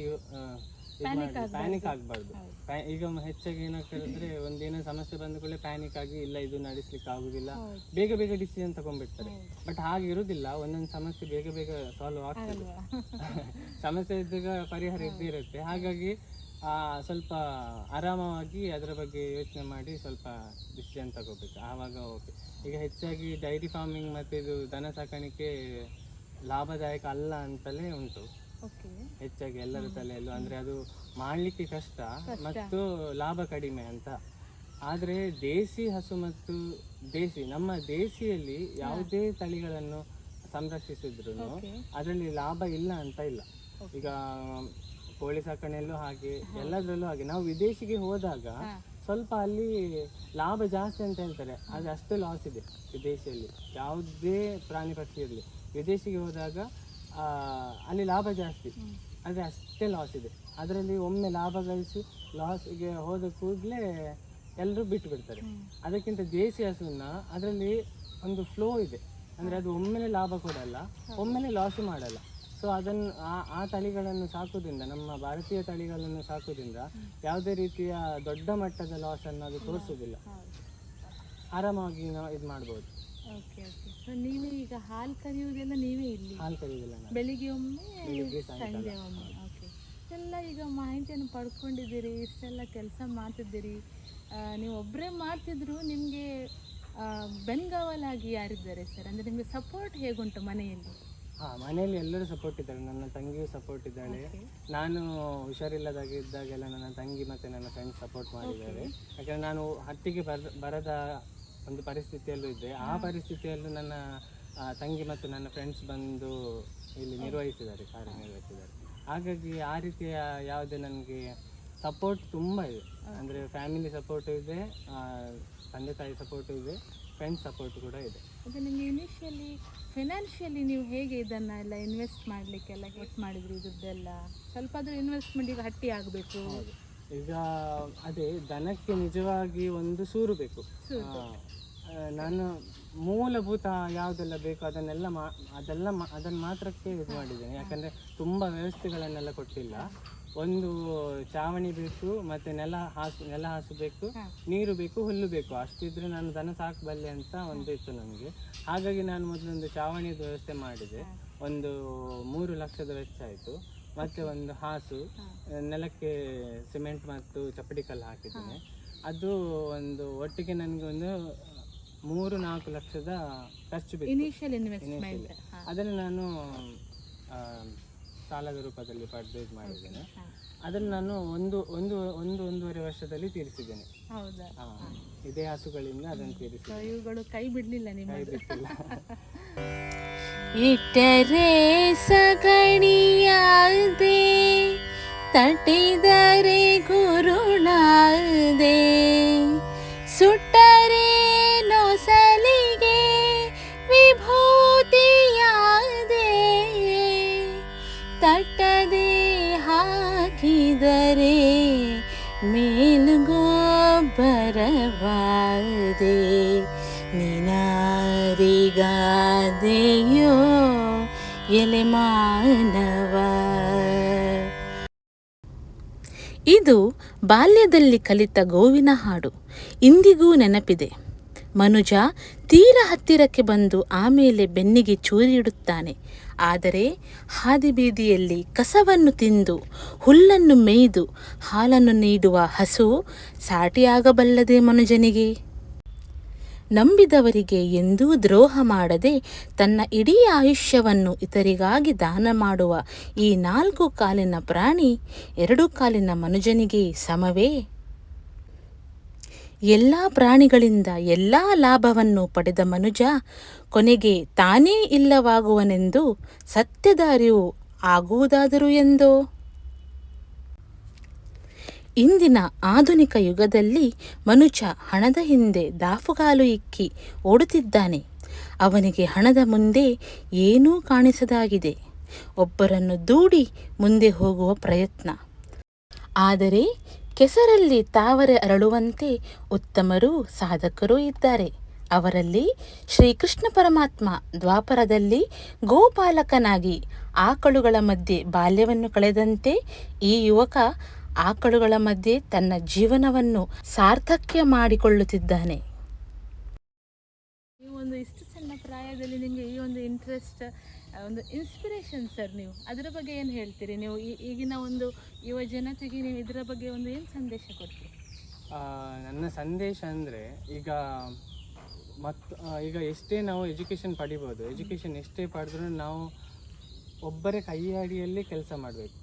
A: ಪ್ಯಾನಿಕ್ ಆಗಬಾರ್ದು. ಈಗ ಹೆಚ್ಚಾಗಿ ಏನಾಗ್ತದೆ, ಒಂದೇನೋ ಸಮಸ್ಯೆ ಬಂದ ಕೂಡಲೇ ಪ್ಯಾನಿಕ್ ಆಗಿ ಇಲ್ಲ ಇದು ನಡೆಸ್ಲಿಕ್ಕೆ ಆಗುದಿಲ್ಲ, ಬೇಗ ಬೇಗ ಡಿಸಿಷನ್ ತಗೊಂಡ್ಬಿಡ್ತಾರೆ. ಬಟ್ ಹಾಗೆ ಇರುವುದಿಲ್ಲ, ಒಂದೊಂದು ಸಮಸ್ಯೆ ಬೇಗ ಬೇಗ ಸಾಲ್ವ್ ಆಗ್ತದೆ. ಸಮಸ್ಯೆ ಇದ್ದಾಗ ಪರಿಹಾರ ಇದ್ದೇ ಇರುತ್ತೆ. ಹಾಗಾಗಿ ಸ್ವಲ್ಪ ಆರಾಮವಾಗಿ ಅದರ ಬಗ್ಗೆ ಯೋಚನೆ ಮಾಡಿ ಸ್ವಲ್ಪ ಡಿಸಿಷನ್ ತಗೋಬೇಕು, ಆವಾಗ ಓಕೆ. ಈಗ ಹೆಚ್ಚಾಗಿ ಡೈರಿ ಫಾರ್ಮಿಂಗ್ ಮತ್ತು ಇದು ದನ ಸಾಕಾಣಿಕೆ ಲಾಭದಾಯಕ ಅಲ್ಲ ಅಂತಲೇ ಉಂಟು ಹೆಚ್ಚಾಗಿ ಎಲ್ಲರ ತಲೆಯಲ್ಲೂ. ಅಂದರೆ ಅದು ಮಾಡಲಿಕ್ಕೆ ಕಷ್ಟ ಮತ್ತು ಲಾಭ ಕಡಿಮೆ ಅಂತ. ಆದರೆ ದೇಸಿ ಹಸು ಮತ್ತು ನಮ್ಮ ದೇಸಿಯಲ್ಲಿ ಯಾವುದೇ ತಳಿಗಳನ್ನು ಸಂರಕ್ಷಿಸಿದ್ರು ಅದರಲ್ಲಿ ಲಾಭ ಇಲ್ಲ ಅಂತ ಇಲ್ಲ. ಈಗ ಕೋಳಿ ಸಾಕಣೆಯಲ್ಲೂ ಹಾಗೆ, ಎಲ್ಲದರಲ್ಲೂ ಹಾಗೆ. ನಾವು ವಿದೇಶಿಗೆ ಹೋದಾಗ ಸ್ವಲ್ಪ ಅಲ್ಲಿ ಲಾಭ ಜಾಸ್ತಿ ಅಂತ ಹೇಳ್ತಾರೆ, ಆದರೆ ಅಷ್ಟೇ ಲಾಸ್ ಇದೆ ವಿದೇಶಿಯಲ್ಲಿ. ಯಾವುದೇ ಪ್ರಾಣಿ ಪಕ್ಷಿ ಇರಲಿ, ವಿದೇಶಿಗೆ ಹೋದಾಗ ಅಲ್ಲಿ ಲಾಭ ಜಾಸ್ತಿ, ಆದರೆ ಅಷ್ಟೇ ಲಾಸ್ ಇದೆ. ಅದರಲ್ಲಿ ಒಮ್ಮೆ ಲಾಭ ಗಳಿಸಿ ಲಾಸ್ಗೆ ಹೋದ ಕೂಡಲೇ ಎಲ್ಲರೂ ಬಿಟ್ಟು ಬಿಡ್ತಾರೆ. ಅದಕ್ಕಿಂತ ದೇಸಿ ಹಸುವನ್ನ ಅದರಲ್ಲಿ ಒಂದು ಫ್ಲೋ ಇದೆ, ಅಂದರೆ ಅದು ಒಮ್ಮೆಲೆ ಲಾಭ ಕೊಡಲ್ಲ, ಒಮ್ಮೆಲೆ ಲಾಸು ಮಾಡಲ್ಲ. ಸೊ ಅದನ್ನು ಆ ತಳಿಗಳನ್ನು ಸಾಕೋದ್ರಿಂದ, ನಮ್ಮ ಭಾರತೀಯ ತಳಿಗಳನ್ನು ಸಾಕೋದ್ರಿಂದ ಯಾವುದೇ ರೀತಿಯ ದೊಡ್ಡ ಮಟ್ಟದ ಲಾಸನ್ನು ಅದು ತೋರಿಸೋದಿಲ್ಲ, ಆರಾಮಾಗಿ ನಾವು ಇದು ಮಾಡ್ಬೋದು.
B: Okay okay. ಸೊ ನೀವೇ ಈಗ ಹಾಲು ಕರೆಯುವುದೆಲ್ಲ ನೀವೇ ಇಲ್ಲಿ?
A: ಹಾಲು ಕರೆಯುವುದಿಲ್ಲ,
B: ಬೆಳಿಗ್ಗೆ ಒಮ್ಮೆ ಸಂಜೆ ಒಮ್ಮೆ. ಓಕೆ. ಇಷ್ಟೆಲ್ಲ ಈಗ ಮಾಹಿತಿಯನ್ನು ಪಡ್ಕೊಂಡಿದ್ದೀರಿ, ಇಷ್ಟೆಲ್ಲ ಕೆಲಸ ಮಾಡ್ತಿದ್ದೀರಿ, ನೀವು ಒಬ್ಬರೇ ಮಾಡ್ತಿದ್ರು, ನಿಮಗೆ ಬೆನ್ಗಾವಲಾಗಿ ಯಾರಿದ್ದಾರೆ ಸರ್? ಅಂದರೆ ನಿಮಗೆ ಸಪೋರ್ಟ್ ಹೇಗುಂಟು ಮನೆಯಲ್ಲಿ?
A: ಮನೆಯಲ್ಲಿ ಎಲ್ಲರೂ ಸಪೋರ್ಟ್ ಇದ್ದಾರೆ. ನನ್ನ ತಂಗಿಯೂ ಸಪೋರ್ಟ್ ಇದ್ದಾಳೆ. ನಾನು ಹುಷಾರಿಲ್ಲದಾಗಿದ್ದಾಗೆಲ್ಲ ನನ್ನ ತಂಗಿ ಮತ್ತು ನನ್ನ ಫ್ರೆಂಡ್ಸ್ ಸಪೋರ್ಟ್ ಮಾಡಿದ್ದಾರೆ. ಯಾಕಂದರೆ ನಾನು ಹಟ್ಟಿಗೆ ಬರದ ಒಂದು ಪರಿಸ್ಥಿತಿಯಲ್ಲೂ ಇದ್ದೆ. ಆ ಪರಿಸ್ಥಿತಿಯಲ್ಲೂ ನನ್ನ ತಂಗಿ ಮತ್ತು ನನ್ನ ಫ್ರೆಂಡ್ಸ್ ಬಂದು ಇಲ್ಲಿ ಕಾರ್ಯನಿರ್ವಹಿಸಿದ್ದಾರೆ. ಹಾಗಾಗಿ ಆ ರೀತಿಯ ಯಾವುದೇ ನನಗೆ ಸಪೋರ್ಟ್ ತುಂಬ ಇದೆ. ಅಂದರೆ ಫ್ಯಾಮಿಲಿ ಸಪೋರ್ಟ್ ಇದೆ, ತಂದೆ ತಾಯಿ ಸಪೋರ್ಟ್ ಇದೆ, ಫ್ರೆಂಡ್ಸ್ ಸಪೋರ್ಟ್ ಕೂಡ ಇದೆ.
B: ಅದು ನಿಮಗೆ ಇನಿಷಿಯಲಿ ಫಿನಾನ್ಷಿಯಲಿ ನೀವು ಹೇಗೆ ಇದನ್ನೆಲ್ಲ ಇನ್ವೆಸ್ಟ್ ಮಾಡಲಿಕ್ಕೆಲ್ಲ ಹೇಗೆ ಮಾಡಿದ್ರಿ? ದುಡ್ಡೆಲ್ಲ ಸ್ವಲ್ಪ ಆದರೂ ಇನ್ವೆಸ್ಟ್ಮೆಂಟ್ ಈಗ ಹಟ್ಟಿ ಆಗಬೇಕು.
A: ಈಗ ಅದೇ ದನಕ್ಕೆ ನಿಜವಾಗಿ ಒಂದು ಸೂರು ಬೇಕು. ನಾನು ಮೂಲಭೂತ ಯಾವುದೆಲ್ಲ ಬೇಕು ಅದನ್ನು ಮಾತ್ರಕ್ಕೆ ಇದು ಮಾಡಿದ್ದೇನೆ. ಯಾಕಂದರೆ ತುಂಬ ವ್ಯವಸ್ಥೆಗಳನ್ನೆಲ್ಲ ಕೊಟ್ಟಿಲ್ಲ. ಒಂದು ಚಾವಣಿ ಬೇಕು, ಮತ್ತು ನೆಲ ಹಾಸು ಬೇಕು, ನೀರು ಬೇಕು, ಹುಲ್ಲು ಬೇಕು. ಅಷ್ಟಿದ್ರೆ ನಾನು ದನ ಸಾಕಬಲ್ಲೆ ಅಂತ ಒಂದು ಇತ್ತು ನನಗೆ. ಹಾಗಾಗಿ ನಾನು ಮೊದಲೊಂದು ಚಾವಣಿದ ವ್ಯವಸ್ಥೆ ಮಾಡಿದೆ. ಒಂದು 3 ಲಕ್ಷದ ವೆಚ್ಚ ಆಯಿತು. ಮತ್ತು ಒಂದು ಹಾಸು, ನೆಲಕ್ಕೆ ಸಿಮೆಂಟ್ ಮತ್ತು ಚಪ್ಪಡಿ ಕಲ್ಲು ಹಾಕಿದ್ದೇನೆ. ಅದು ಒಂದು ಒಟ್ಟಿಗೆ ನನಗೆ ಒಂದು 3-4 ಲಕ್ಷದ ಖರ್ಚು ಬೇಕು ಇನಿಷಿಯಲ್ ಇನ್ವೆಸ್ಟ್ಮೆಂಟ್. ಅದನ್ನು ನಾನು ಸಾಲದ ರೂಪದಲ್ಲಿ ಪಡೆದು ಇದು ಮಾಡಿದ್ದೇನೆ. ಅದನ್ನು ನಾನು ಒಂದೂವರೆ ವರ್ಷದಲ್ಲಿ ತೀರಿಸಿದ್ದೇನೆ. ಇದೇ ಹಸುಗಳಿಂದ ಅದನ್ನು ತೀರಿಸಿದ್ದೇನೆ.
B: ಇವುಗಳು ಕೈ ಬಿಡಲಿಲ್ಲ,
A: ಕೈ ಬಿಟ್ಟಿಲ್ಲ.
B: ಇಟ್ಟರೆ ಸಗಣಿಯಾದೆ, ತಟ್ಟಿದರೆ ಗುರುಳಾದೆ, ಸುಟ್ಟರೆ ನೊಸಲಿಗೆ ವಿಭೂತಿಯಾದೆ, ತಟ್ಟದೆ ಹಾಕಿದರೆ ಮೇಲುಗೊಬ್ಬರವಾದೆ, ನಿನಾರಿಗಾದೆಯೋ ಎಲೆ ಮಾನವ. ಇದು ಬಾಲ್ಯದಲ್ಲಿ ಕಲಿತ ಗೋವಿನ ಹಾಡು ಇಂದಿಗೂ ನೆನಪಿದೆ. ಮನುಜ ತೀರ ಹತ್ತಿರಕ್ಕೆ ಬಂದು ಆಮೇಲೆ ಬೆನ್ನಿಗೆ ಚೂರಿಯಿಡುತ್ತಾನೆ. ಆದರೆ ಹಾದಿಬೀದಿಯಲ್ಲಿ ಕಸವನ್ನು ತಿಂದು ಹುಲ್ಲನ್ನು ಮೇಯ್ದು ಹಾಲನ್ನು ನೀಡುವ ಹಸು ಸಾಟಿಯಾಗಬಲ್ಲದೆ ಮನುಜನಿಗೆ? ನಂಬಿದವರಿಗೆ ಎಂದೂ ದ್ರೋಹ ಮಾಡದೆ ತನ್ನ ಇಡೀ ಆಯುಷ್ಯವನ್ನು ಇತರಿಗಾಗಿ ದಾನ ಮಾಡುವ ಈ 4 ಕಾಲಿನ ಪ್ರಾಣಿ 2 ಕಾಲಿನ ಮನುಜನಿಗೆ ಸಮವೇ?
C: ಎಲ್ಲ ಪ್ರಾಣಿಗಳಿಂದ ಎಲ್ಲ ಲಾಭವನ್ನು ಪಡೆದ ಮನುಜ ಕೊನೆಗೆ ತಾನೇ ಇಲ್ಲವಾಗುವನೆಂದು ಸತ್ಯದ ಅರಿವು ಆಗುವುದಾದರೂ ಎಂದೋ. ಇಂದಿನ ಆಧುನಿಕ ಯುಗದಲ್ಲಿ ಮನುಜ ಹಣದ ಹಿಂದೆ ದಾಫುಗಾಲು ಇಕ್ಕಿ ಓಡುತ್ತಿದ್ದಾನೆ. ಅವನಿಗೆ ಹಣದ ಮುಂದೆ ಏನೂ ಕಾಣಿಸದಾಗಿದೆ. ಒಬ್ಬರನ್ನು ದೂಡಿ ಮುಂದೆ ಹೋಗುವ ಪ್ರಯತ್ನ. ಆದರೆ ಕೆಸರಲ್ಲಿ ತಾವರೆ ಅರಳುವಂತೆ ಉತ್ತಮರೂ ಸಾಧಕರೂ ಇದ್ದಾರೆ. ಅವರಲ್ಲಿ ಶ್ರೀಕೃಷ್ಣ ಪರಮಾತ್ಮ ದ್ವಾಪರದಲ್ಲಿ ಗೋಪಾಲಕನಾಗಿ ಆಕಳುಗಳ ಮಧ್ಯೆ ಬಾಲ್ಯವನ್ನು ಕಳೆದಂತೆ ಈ ಯುವಕ ಆಕಳುಗಳ ಮಧ್ಯೆ ತನ್ನ ಜೀವನವನ್ನು ಸಾರ್ಥಕ್ಯ ಮಾಡಿಕೊಳ್ಳುತ್ತಿದ್ದಾನೆ.
B: ಈ ಒಂದು ಇಷ್ಟು ಸಣ್ಣ ಪ್ರಾಯದಲ್ಲಿ ನಿಮಗೆ ಈ ಒಂದು ಇಂಟ್ರೆಸ್ಟ್, ಒಂದು ಇನ್ಸ್ಪಿರೇಷನ್ ಸರ್. ನೀವು ಅದರ ಬಗ್ಗೆ ಏನು ಹೇಳ್ತೀರಿ? ನೀವು ಈಗಿನ ಒಂದು ಯುವ ಜನತೆಗೆ ನೀವು ಇದರ ಬಗ್ಗೆ ಒಂದು ಏನು ಸಂದೇಶ ಕೊಡ್ತೀರಿ?
A: ನನ್ನ ಸಂದೇಶ ಅಂದರೆ ಈಗ ಎಷ್ಟೇ ನಾವು ಎಜುಕೇಷನ್ ಪಡಿಬೋದು, ಎಜುಕೇಷನ್ ಎಷ್ಟೇ ಪಡೆದ್ರೂ ನಾವು ಒಬ್ಬರೇ ಕೈಯ ಅಡಿಯಲ್ಲಿ ಕೆಲಸ ಮಾಡಬೇಕು.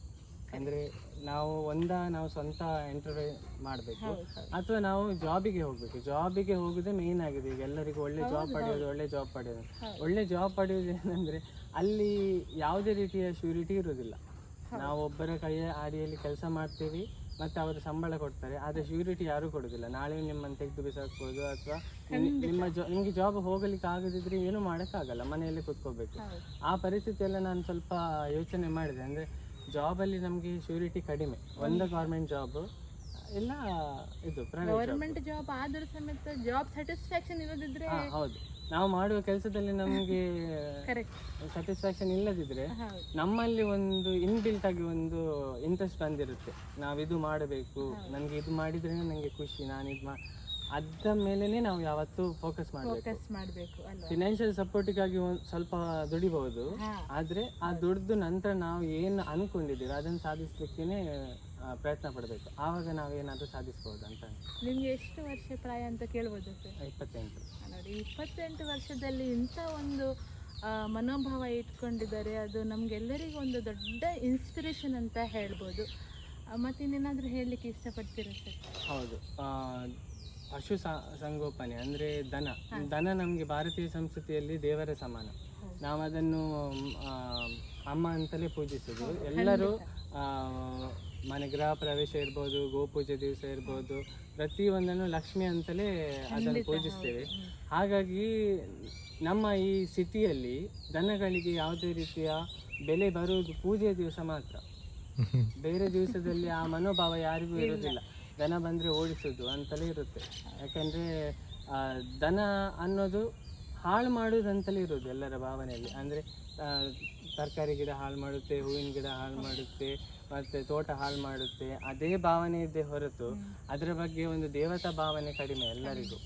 A: ಅಂದರೆ ನಾವು ಸ್ವಂತ ಎಂಟರ್ಪ್ರೈಸ್ ಮಾಡಬೇಕು, ಅಥವಾ ನಾವು ಜಾಬಿಗೆ ಹೋಗಬೇಕು. ಜಾಬಿಗೆ ಹೋಗೋದೇ ಮೇನ್ ಆಗಿದೆ ಈಗ ಎಲ್ಲರಿಗೂ. ಒಳ್ಳೆ ಜಾಬ್ ಪಡೆಯೋದು. ಒಳ್ಳೆ ಜಾಬ್ ಪಡೆಯೋದು ಏನಂದರೆ ಅಲ್ಲಿ ಯಾವುದೇ ರೀತಿಯ ಶ್ಯೂರಿಟಿ ಇರೋದಿಲ್ಲ. ನಾವು ಒಬ್ಬರ ಕೈಯ ಅಡಿಯಲ್ಲಿ ಕೆಲಸ ಮಾಡ್ತೀವಿ ಮತ್ತು ಅವರು ಸಂಬಳ ಕೊಡ್ತಾರೆ, ಆದರೆ ಶ್ಯೂರಿಟಿ ಯಾರೂ ಕೊಡೋದಿಲ್ಲ. ನಾಳೆ ನಿಮ್ಮನ್ನು ತೆಗೆದು ಬಿಸಾಕ್ಬೋದು, ಅಥವಾ ನಿಮಗೆ ಜಾಬ್ ಹೋಗಲಿಕ್ಕೆ ಆಗದಿದ್ರೆ ಏನೂ ಮಾಡೋಕ್ಕಾಗಲ್ಲ, ಮನೆಯಲ್ಲೇ ಕೂತ್ಕೋಬೇಕು. ಆ ಪರಿಸ್ಥಿತಿಯೆಲ್ಲ ನಾನು ಸ್ವಲ್ಪ ಯೋಚನೆ ಮಾಡಿದೆ. ಅಂದರೆ ಜಾಬಲ್ಲಿ ನಮಗೆ ಶ್ಯೂರಿಟಿ ಕಡಿಮೆ. ಒಂದು ಗೌರ್ಮೆಂಟ್ ಜಾಬ್ ಇಲ್ಲ, ಇದು
B: ಗೌರ್ಮೆಂಟ್ ಜಾಬ್ ಆದರೂ ಸಮೇತ ಜಾಬ್ ಸ್ಯಾಟಿಸ್ಫ್ಯಾಕ್ಷನ್ ಇರೋದಿದ್ರೆ,
A: ಹೌದು, ನಾವು ಮಾಡುವ ಕೆಲಸದಲ್ಲಿ ನಮಗೆ ಸ್ಯಾಟಿಸ್ಫ್ಯಾಕ್ಷನ್ ಇಲ್ಲದಿದ್ರೆ ನಮ್ಮಲ್ಲಿ ಒಂದು ಇನ್ಬಿಲ್ಟ್ ಆಗಿ ಒಂದು ಇಂಟ್ರೆಸ್ಟ್ ಬಂದಿರುತ್ತೆ. ನಾವಿದು ಮಾಡಬೇಕು, ನನಗೆ ಇದು ಮಾಡಿದ್ರೆ ನನಗೆ ಖುಷಿ, ನಾನು ಇದು ಅದ ಮೇಲೆನೆ ನಾವು ಯಾವತ್ತೂ ಫೋಕಸ್ ಮಾಡಬೇಕು. ಫಿನಾನ್ಷಿಯಲ್ ಸಪೋರ್ಟಿಗಾಗಿ ಸ್ವಲ್ಪ ದುಡಿಬಹುದು, ಆದ್ರೆ ಆ ದುಡ್ದು ನಂತರ ನಾವು ಏನು ಅನ್ಕೊಂಡಿದ್ದೀವಿ ಅದನ್ನು ಸಾಧಿಸ್ಲಿಕ್ಕೇನೆ ಪ್ರಯತ್ನ ಪಡಬೇಕು. ಆವಾಗ ನಾವೇನಾದ್ರೂ ಸಾಧಿಸಬಹುದು ಅಂತ.
B: ನಿಮ್ಗೆ ಎಷ್ಟು ವರ್ಷ ಪ್ರಾಯ ಅಂತ ಕೇಳ್ಬೋದು ಸರ್?
A: 28.
B: ನೋಡಿ, 28 ವರ್ಷದಲ್ಲಿ ಇಂಥ ಒಂದು ಮನೋಭಾವ ಇಟ್ಕೊಂಡಿದ್ದಾರೆ. ಅದು ನಮ್ಗೆಲ್ಲರಿಗೂ ಒಂದು ದೊಡ್ಡ ಇನ್ಸ್ಪಿರೇಷನ್ ಅಂತ ಹೇಳ್ಬೋದು. ಮತ್ತಿನ್ನೇನಾದ್ರೂ ಹೇಳಲಿಕ್ಕೆ ಇಷ್ಟಪಡ್ತೀರಾ ಸರ್?
A: ಹೌದು, ಪಶು ಸಂಗೋಪನೆ ಅಂದರೆ ದನ ನಮಗೆ ಭಾರತೀಯ ಸಂಸ್ಕೃತಿಯಲ್ಲಿ ದೇವರ ಸಮಾನ. ನಾವು ಅದನ್ನು ಅಮ್ಮ ಅಂತಲೇ ಪೂಜಿಸೋದು. ಎಲ್ಲರೂ ಮನೆ ಗೃಹ ಪ್ರವೇಶ ಇರ್ಬೋದು, ಗೋಪೂಜೆ ದಿವಸ ಇರ್ಬೋದು, ಪ್ರತಿಯೊಂದನ್ನು ಲಕ್ಷ್ಮಿ ಅಂತಲೇ ಅದನ್ನು ಪೂಜಿಸ್ತೇವೆ. ಹಾಗಾಗಿ ನಮ್ಮ ಈ ಸಿಟಿಯಲ್ಲಿ ದನಗಳಿಗೆ ಯಾವುದೇ ರೀತಿಯ ಬೆಲೆ ಬರುವುದು ಪೂಜೆಯ ದಿವಸ ಮಾತ್ರ. ಬೇರೆ ದಿವಸದಲ್ಲಿ ಆ ಮನೋಭಾವ ಯಾರಿಗೂ ಇರೋದಿಲ್ಲ. ದನ ಬಂದರೆ ಓಡಿಸೋದು ಅಂತಲೇ ಇರುತ್ತೆ. ಯಾಕಂದರೆ ದನ ಅನ್ನೋದು ಹಾಳು ಮಾಡೋದಂತಲೇ ಇರೋದು ಎಲ್ಲರ ಭಾವನೆಯಲ್ಲಿ. ಅಂದರೆ ತರಕಾರಿ ಗಿಡ ಹಾಳು ಮಾಡುತ್ತೆ, ಹೂವಿನ ಗಿಡ ಹಾಳು ಮಾಡುತ್ತೆ, ಮತ್ತು ತೋಟ ಹಾಳು ಮಾಡುತ್ತೆ, ಅದೇ ಭಾವನೆ ಇದೆ ಹೊರತು ಅದರ ಬಗ್ಗೆ ಒಂದು ದೇವತಾ ಭಾವನೆ ಕಡಿಮೆ ಎಲ್ಲರಿಗೂ.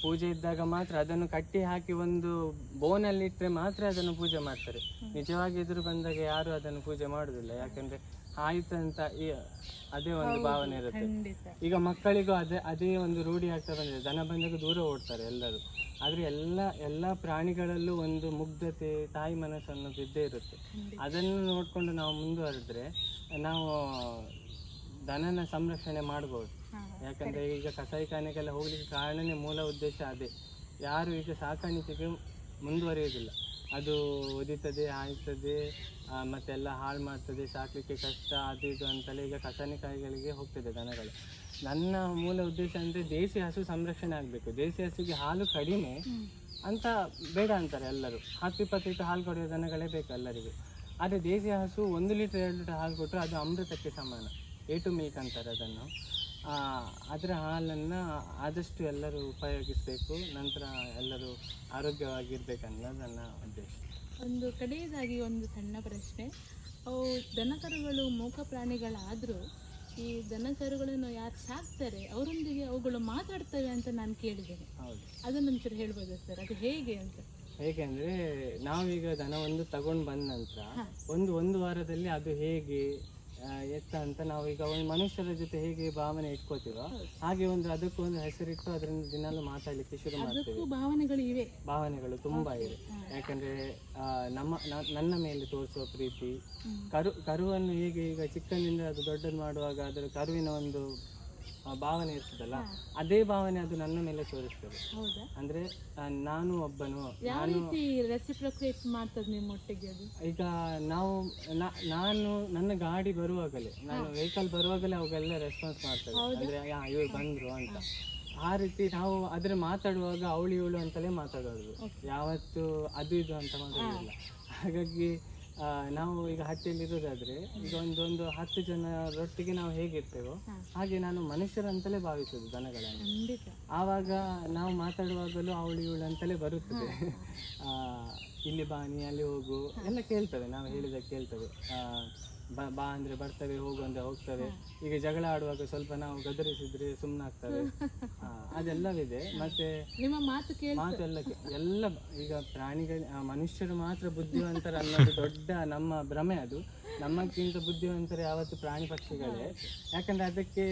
A: ಪೂಜೆ ಇದ್ದಾಗ ಮಾತ್ರ ಅದನ್ನು ಕಟ್ಟಿ ಹಾಕಿ ಒಂದು ಬೋನಲ್ಲಿಟ್ಟರೆ ಮಾತ್ರ ಅದನ್ನು ಪೂಜೆ ಮಾಡ್ತಾರೆ. ನಿಜವಾಗಿ ಎದುರು ಬಂದಾಗ ಯಾರು ಅದನ್ನು ಪೂಜೆ ಮಾಡೋದಿಲ್ಲ. ಯಾಕಂದರೆ ಆಯ್ತಂತ ಅದೇ ಒಂದು ಭಾವನೆ ಇರುತ್ತೆ. ಈಗ ಮಕ್ಕಳಿಗೂ ಅದೇ ಒಂದು ರೂಢಿ ಆಗ್ತಾ ಬಂದಿದೆ. ದನ ಬಂದಾಗ ದೂರ ಓಡ್ತಾರೆ ಎಲ್ಲರೂ. ಆದರೆ ಎಲ್ಲ ಪ್ರಾಣಿಗಳಲ್ಲೂ ಒಂದು ಮುಗ್ಧತೆ, ತಾಯಿ ಮನಸ್ಸು ಅನ್ನೋದು ಇದ್ದೇ ಇರುತ್ತೆ. ಅದನ್ನು ನೋಡಿಕೊಂಡು ನಾವು ಮುಂದುವರೆದ್ರೆ ನಾವು ದನನ ಸಂರಕ್ಷಣೆ ಮಾಡ್ಬೋದು. ಯಾಕಂದರೆ ಈಗ ಕಸಾಯಿಖಾನೆಗೆಲ್ಲ ಹೋಗ್ಲಿಕ್ಕೆ ಕಾರಣನೇ ಮೂಲ ಉದ್ದೇಶ ಅದೇ. ಯಾರು ಈಗ ಸಾಕಾಣಿಕೆಗೆ ಮುಂದುವರಿಯೋದಿಲ್ಲ. ಅದು ಒದಿತದೆ, ಆಯ್ತದೆ, ಮತ್ತೆಲ್ಲ ಹಾಳು ಮಾಡ್ತದೆ, ಸಾಕಲಿಕ್ಕೆ ಕಷ್ಟ, ಅದು ಇದು ಅಂತಲೇ ಈಗ ಕಸಾಯಿಖಾನೆಗಳಿಗೆ ಹೋಗ್ತದೆ ದನಗಳು. ನನ್ನ ಮೂಲ ಉದ್ದೇಶ ಅಂದರೆ ದೇಸಿ ಹಸು ಸಂರಕ್ಷಣೆ ಆಗಬೇಕು. ದೇಸಿ ಹಸುಗೆ ಹಾಲು ಕಡಿಮೆ ಅಂತ ಬೇಡ ಅಂತಾರೆ ಎಲ್ಲರೂ. 10-20 ಲೀಟರ್ ಹಾಲು ಕೊಡುವ ದನಗಳೇ ಬೇಕು ಎಲ್ಲರಿಗೂ. ಆದರೆ ದೇಸಿ ಹಸು 1 ಲೀಟರ್ 2 ಲೀಟರ್ ಹಾಲು ಕೊಟ್ಟರೆ ಅದು ಅಮೃತಕ್ಕೆ ಸಮಾನ. A2 ಮಿಲ್ಕ್ ಅಂತಾರೆ ಅದನ್ನು. ಅದರ ಹಾಲನ್ನು ಆದಷ್ಟು ಎಲ್ಲರೂ ಉಪಯೋಗಿಸಬೇಕು. ನಂತರ ಎಲ್ಲರೂ ಆರೋಗ್ಯವಾಗಿರ್ಬೇಕನ್ನೋದು ನನ್ನ ಉದ್ದೇಶ.
B: ಒಂದು ಕಡೆಯದಾಗಿ ಒಂದು ಸಣ್ಣ ಪ್ರಶ್ನೆ. ಅವು ದನಕರುಗಳು ಮೂಕ ಪ್ರಾಣಿಗಳಾದರೂ ಈ ದನಕರುಗಳನ್ನು ಯಾರು ಸಾಕ್ತಾರೆ ಅವರೊಂದಿಗೆ ಅವುಗಳು ಮಾತಾಡ್ತವೆ ಅಂತ ನಾನು ಕೇಳಿದ್ದೇನೆ.
A: ಹೌದು,
B: ಅದನ್ನು ಒಂಚೂರು ಹೇಳ್ಬೋದಾ ಸರ್? ಅದು ಹೇಗೆ ಅಂತ?
A: ಹೇಗೆ ಅಂದರೆ, ನಾವೀಗ ದನ ಒಂದು ತಗೊಂಡು ಬಂದ ನಂತರ ಒಂದು ವಾರದಲ್ಲಿ ಅದು ಹೇಗೆ ಎತ್ತ ಅಂತ ನಾವೀಗ ಒಂದು ಮನುಷ್ಯರ ಜೊತೆ ಹೇಗೆ ಭಾವನೆ ಇಟ್ಕೋತೀವೋ ಹಾಗೆ ಅದಕ್ಕೊಂದು ಹೆಸರಿಟ್ಟು ಅದರಿಂದ ದಿನಾಲು ಮಾತಾಡಲಿಕ್ಕೆ ಶುರು ಮಾಡ್ತೇವೆ. ಭಾವನೆಗಳು ತುಂಬ ಇವೆ. ಯಾಕಂದರೆ ನನ್ನ ಮೇಲೆ ತೋರಿಸುವ ಪ್ರೀತಿ, ಕರುವನ್ನು ಹೇಗೆ ಈಗ ಚಿಕ್ಕಂದಿಂದ ಅದು ದೊಡ್ಡದು ಮಾಡುವಾಗ ಅದರ ಕರುವಿನ ಒಂದು ಭಾವನೆ ಇರ್ತದಲ್ಲ, ಅದೇ ಭಾವನೆ ಅದು ನನ್ನ ಮೇಲೆ ತೋರಿಸ್ತದೆ.
B: ಹೌದಾ?
A: ಅಂದ್ರೆ ನಾನು ಒಬ್ಬನು,
B: ಯಾವ ರೀತಿ ರೆಸಿಪ್ರೊಕೇಟ್ ಮಾಡ್ತದೆ ನಿಮ್ಮೊಟ್ಟಿಗೆ ಅದು?
A: ಈಗ ನಾವು ನಾನು ನನ್ನ ಗಾಡಿ ಬರುವಾಗಲೇ, ನಾನು ವೆಹಿಕಲ್ ಬರುವಾಗಲೇ ಅವಾಗೆಲ್ಲ ರೆಸ್ಪಾನ್ಸ್ ಮಾಡ್ತದೆ. ಅಂದ್ರೆ ಇವ್ರು ಬಂದ್ರು ಅಂತ. ಆ ರೀತಿ ನಾವು ಅದ್ರ ಮಾತಾಡುವಾಗ ಅವಳು ಇವಳು ಅಂತಲೇ ಮಾತಾಡೋದು, ಯಾವತ್ತು ಅದು ಇದು ಅಂತ ಮಾತಾಡೋದಿಲ್ಲ. ಹಾಗಾಗಿ ನಾವು ಈಗ ಹಟ್ಟಿಯಲ್ಲಿ ಇರೋದಾದ್ರೆ ಈಗ ಒಂದು 10 ಜನರೊಟ್ಟಿಗೆ ನಾವು ಹೇಗಿರ್ತೇವೋ ಹಾಗೆ ನಾನು ಮನುಷ್ಯರಂತಲೇ ಭಾವಿಸೋದು ದನಗಳನ್ನು. ಆವಾಗ ನಾವು ಮಾತಾಡುವಾಗಲೂ ಅವಳು ಇವಳು ಅಂತಲೇ ಬರುತ್ತದೆ. ಇಲ್ಲಿ ಬಾ, ನೀ ಅಲ್ಲಿ ಹೋಗು ಎಲ್ಲ ಕೇಳ್ತವೆ, ನಾವು ಹೇಳಿದಾಗ ಕೇಳ್ತವೆ. ಬಾ ಅಂದ್ರೆ ಬರ್ತವೆ, ಹೋಗು ಅಂದ್ರೆ ಹೋಗ್ತವೆ. ಈಗ ಜಗಳ ಆಡುವಾಗ ಸ್ವಲ್ಪ ನಾವು ಗದರಿಸಿದ್ರೆ ಸುಮ್ಮನಾಗ್ತವೆ. ಅದೆಲ್ಲವಿದೆ. ಮತ್ತೆ
B: ನಿಮ್ಮ ಮಾತು
A: ಎಲ್ಲ ಈಗ ಮನುಷ್ಯರು ಮಾತ್ರ ಬುದ್ಧಿವಂತರು ಅನ್ನೋದು ದೊಡ್ಡ ನಮ್ಮ ಭ್ರಮೆ. ಅದು ನಮ್ಮಕ್ಕಿಂತ ಬುದ್ಧಿವಂತರು ಯಾವತ್ತು ಪ್ರಾಣಿ ಪಕ್ಷಿಗಳೇ. ಯಾಕಂದ್ರೆ ಅದಕ್ಕೆ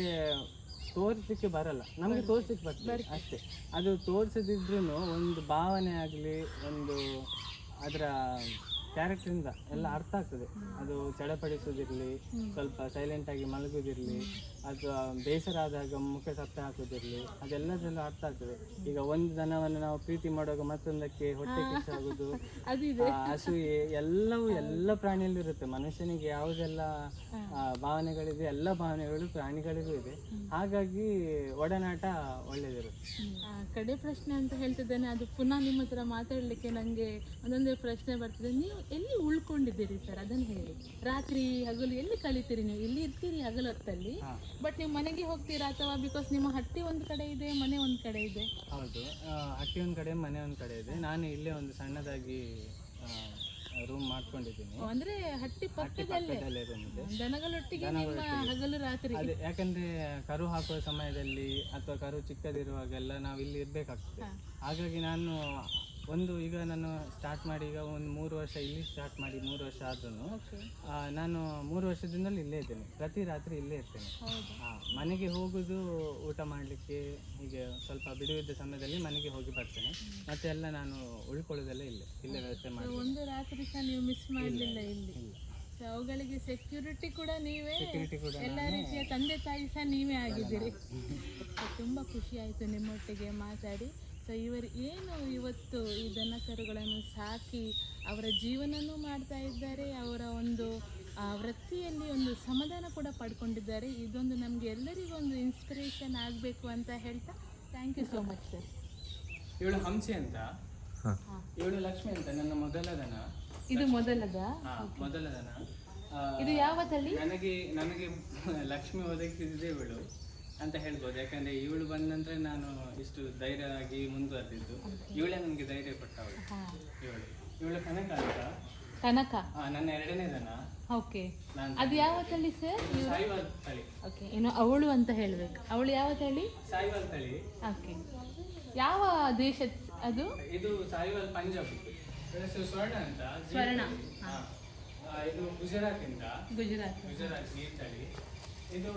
A: ತೋರಿಸಲಿಕ್ಕೆ ಬರಲ್ಲ, ನಮಗೆ ತೋರಿಸಲಿಕ್ಕೆ ಬರ್ತದೆ ಅಷ್ಟೇ. ಅದು ತೋರಿಸದಿದ್ರೂ ಒಂದು ಭಾವನೆ ಆಗಲಿ, ಒಂದು ಅದರ ಕ್ಯಾರೆಕ್ಟರಿಂದ ಎಲ್ಲ ಅರ್ಥ ಆಗ್ತದೆ. ಅದು ಚಡಪಡಿಸೋದಿರಲಿ, ಸ್ವಲ್ಪ ಸೈಲೆಂಟ್ ಆಗಿ ಮಲಗೋದಿರಲಿ, ಅಥವಾ ಬೇಸರ ಆದಾಗ ಮುಖ ಸಪ್ಪೆ ಹಾಕೋದಿರಲಿ, ಅದೆಲ್ಲದೆಲ್ಲ ಅರ್ಥ ಆಗ್ತದೆ. ಈಗ ಒಂದು ದನವನ್ನು ನಾವು ಪ್ರೀತಿ ಮಾಡುವಾಗ ಮತ್ತೊಂದಕ್ಕೆ ಹೊಟ್ಟೆ ಕಿಚ್ಚಾಗೋದು, ಅಸೂಯೆ ಎಲ್ಲ ಪ್ರಾಣಿಯಲ್ಲೂ ಇರುತ್ತೆ. ಮನುಷ್ಯನಿಗೆ ಯಾವುದೆಲ್ಲ ಭಾವನೆಗಳಿದೆ ಎಲ್ಲ ಭಾವನೆಗಳು ಪ್ರಾಣಿಗಳಿಗೂ ಇದೆ. ಹಾಗಾಗಿ ಒಡನಾಟ ಒಳ್ಳೇದಿರುತ್ತೆ.
B: ಕಡೆ ಪ್ರಶ್ನೆ ಅಂತ ಹೇಳ್ತಿದ್ದೇನೆ, ಅದು ಪುನಃ ನಿಮ್ಮ ಹತ್ರ ಮಾತಾಡಲಿಕ್ಕೆ ನನಗೆ ಒಂದೊಂದೇ ಪ್ರಶ್ನೆ ಬರ್ತದೆ. ನೀವು ಎಲ್ಲಿ ಉಳ್ಕೊಂಡಿದ್ದೀರಿ ಸರ್, ಅದನ್ನು ಹೇಳಿ. ರಾತ್ರಿ ಹಗಲು ಎಲ್ಲಿ ಕಳೀತೀರಿ ನೀವು? ಇಲ್ಲಿ ಇರ್ತೀರಿ ಹಗಲು ಹೊತ್ತಲ್ಲಿ, ಬಟ್ ನೀವು ಮನೆಗೆ ಹೋಗ್ತೀರಾ ಅಥವಾ ಬಿಕಾಸ್ ನಿಮ್ಮ ಹಟ್ಟಿ ಒಂದು ಕಡೆ ಇದೆ, ಮನೆ ಒಂದು ಕಡೆ ಇದೆ?
A: ಹೌದು, ಹಟ್ಟಿ ಒಂದು ಕಡೆ, ಮನೆ ಒಂದು ಕಡೆ ಇದೆ. ನಾನು ಇಲ್ಲೇ ಒಂದು ಸಣ್ಣದಾಗಿ ರೂಮ್ ಮಾಡ್ಕೊಂಡಿದ್ದೀನಿ.
B: ಅಂದ್ರೆ ಹಟ್ಟಿ ಪಕ್ಕದಲ್ಲೇ
A: ರೂಮ್ ಇದೆ.
B: ದನಗಳೊಟ್ಟಿಗೆ ಹಗಲು ರಾತ್ರಿ?
A: ಅದೇ, ಯಾಕಂದ್ರೆ ಕರು ಹಾಕುವ ಸಮಯದಲ್ಲಿ ಅಥವಾ ಕರು ಚಿಕ್ಕದಿರುವಾಗೆಲ್ಲ ನಾವು ಇಲ್ಲಿ ಇರ್ಬೇಕಾಗ್ತದೆ. ಹಾಗಾಗಿ ನಾನು ಈಗ ನಾನು ಸ್ಟಾರ್ಟ್ ಮಾಡಿ ಈಗ ಒಂದು 3 ವರ್ಷ ಇಲ್ಲಿ ಸ್ಟಾರ್ಟ್ ಮಾಡಿ 3 ವರ್ಷ ಆದ್ರೂ ನಾನು 3 ವರ್ಷದಿಂದಲೂ ಇಲ್ಲೇ ಇದ್ದೇನೆ. ಪ್ರತಿ ರಾತ್ರಿ ಇಲ್ಲೇ ಇರ್ತೇನೆ. ಮನೆಗೆ ಹೋಗೋದು ಊಟ ಮಾಡಲಿಕ್ಕೆ, ಹೀಗೆ ಸ್ವಲ್ಪ ಬಿಡುವಿದ್ದ ಸಮಯದಲ್ಲಿ ಮನೆಗೆ ಹೋಗಿ ಬರ್ತೇನೆ. ಮತ್ತೆ ಎಲ್ಲ ನಾನು ಉಳ್ಕೊಳ್ಳೋದೆಲ್ಲ ಇಲ್ಲೇ ವ್ಯವಸ್ಥೆ ಮಾಡಿ.
B: ಒಂದು ರಾತ್ರಿ ಸಹ ನೀವು ಮಿಸ್ ಮಾಡಲಿಲ್ಲ ಇಲ್ಲಿ? ಅವುಗಳಿಗೆ ಸೆಕ್ಯೂರಿಟಿ ಕೂಡ ನೀವೇ, ಎಲ್ಲ ರೀತಿಯ ತಂದೆ ತಾಯಿ ಸಹ ನೀವೇ ಆಗಿದ್ದೀರಿ. ತುಂಬ ಖುಷಿ ಆಯಿತು ನಿಮ್ಮೊಟ್ಟಿಗೆ ಮಾತಾಡಿ. ಸೊ ಇವರು ಏನು ಇವತ್ತು ಈ ದನ ಕರುಗಳನ್ನು ಸಾಕಿ ಅವರ ಜೀವನನೂ ಮಾಡ್ತಾ ಇದ್ದಾರೆ, ಅವರ ಒಂದು ವೃತ್ತಿಯಲ್ಲಿ ಒಂದು ಸಮಾಧಾನ ಕೂಡ ಪಡ್ಕೊಂಡಿದ್ದಾರೆ. ಇದೊಂದು ನಮಗೆ ಎಲ್ಲರಿಗೂ ಒಂದು ಇನ್ಸ್ಪಿರೇಷನ್ ಆಗಬೇಕು ಅಂತ ಹೇಳ್ತಾ thank you so much sir.
A: ಇವಳು ಹಂಸೆ ಅಂತ, ಇವಳು ಲಕ್ಷ್ಮಿ ಅಂತ ನನ್ನ ಮೊದಲ ದನ.
B: ಇದು ಮೊದಲ
A: ದನ.
B: ಇದು ಯಾವ ತಳಿ?
A: ನನಗೆ ಲಕ್ಷ್ಮಿ ಒದಗಿಸಿದೆ ಇವಳು ಅಂತ ಹೇಳ್ಬೋದು. ಯಾಕಂದ್ರೆ ಇವಳು ಬಂದ ನಂತರ ನಾನು ಇಷ್ಟು ಧೈರ್ಯವಾಗಿ ಮುಂದುವರೆದಿದ್ದು. ಇವಳೇ ನನಗೆ ಧೈರ್ಯ ಕೊಟ್ಟವಳು. ಇವಳು ಕನಕ ಅಂತ.
B: ಕನಕ
A: ನನ್ನ 2ನೇ ದನ.
B: ಓಕೆ, ಅದು ಯಾವ ತಳಿ ಸರ್?
A: ಸಾಯಿವಾಲ್ ತಳಿ.
B: ಓಕೆ, ಇನ್ನು ಅವಳು ಅಂತ ಹೇಳ್ಬೇಕು. ಅವಳು ಯಾವ ತಳಿ?
A: ಸಾಯಿವಾಲ್ ತಳಿ.
B: ಓಕೆ, ಯಾವ ದೇಶ ಅದು?
A: ಇದು ಸಾಯಿವಾಲ್ ಪಂಜಾಬ್. ಸ್ವರ್ಣ ಅಂತ.
B: ಸ್ವರ್ಣ.
A: ಇದು ಗುಜರಾತ್ ಇಂದ.
B: ಗುಜರಾತ್
A: ನೀರ್ ತಳಿ. ಇದು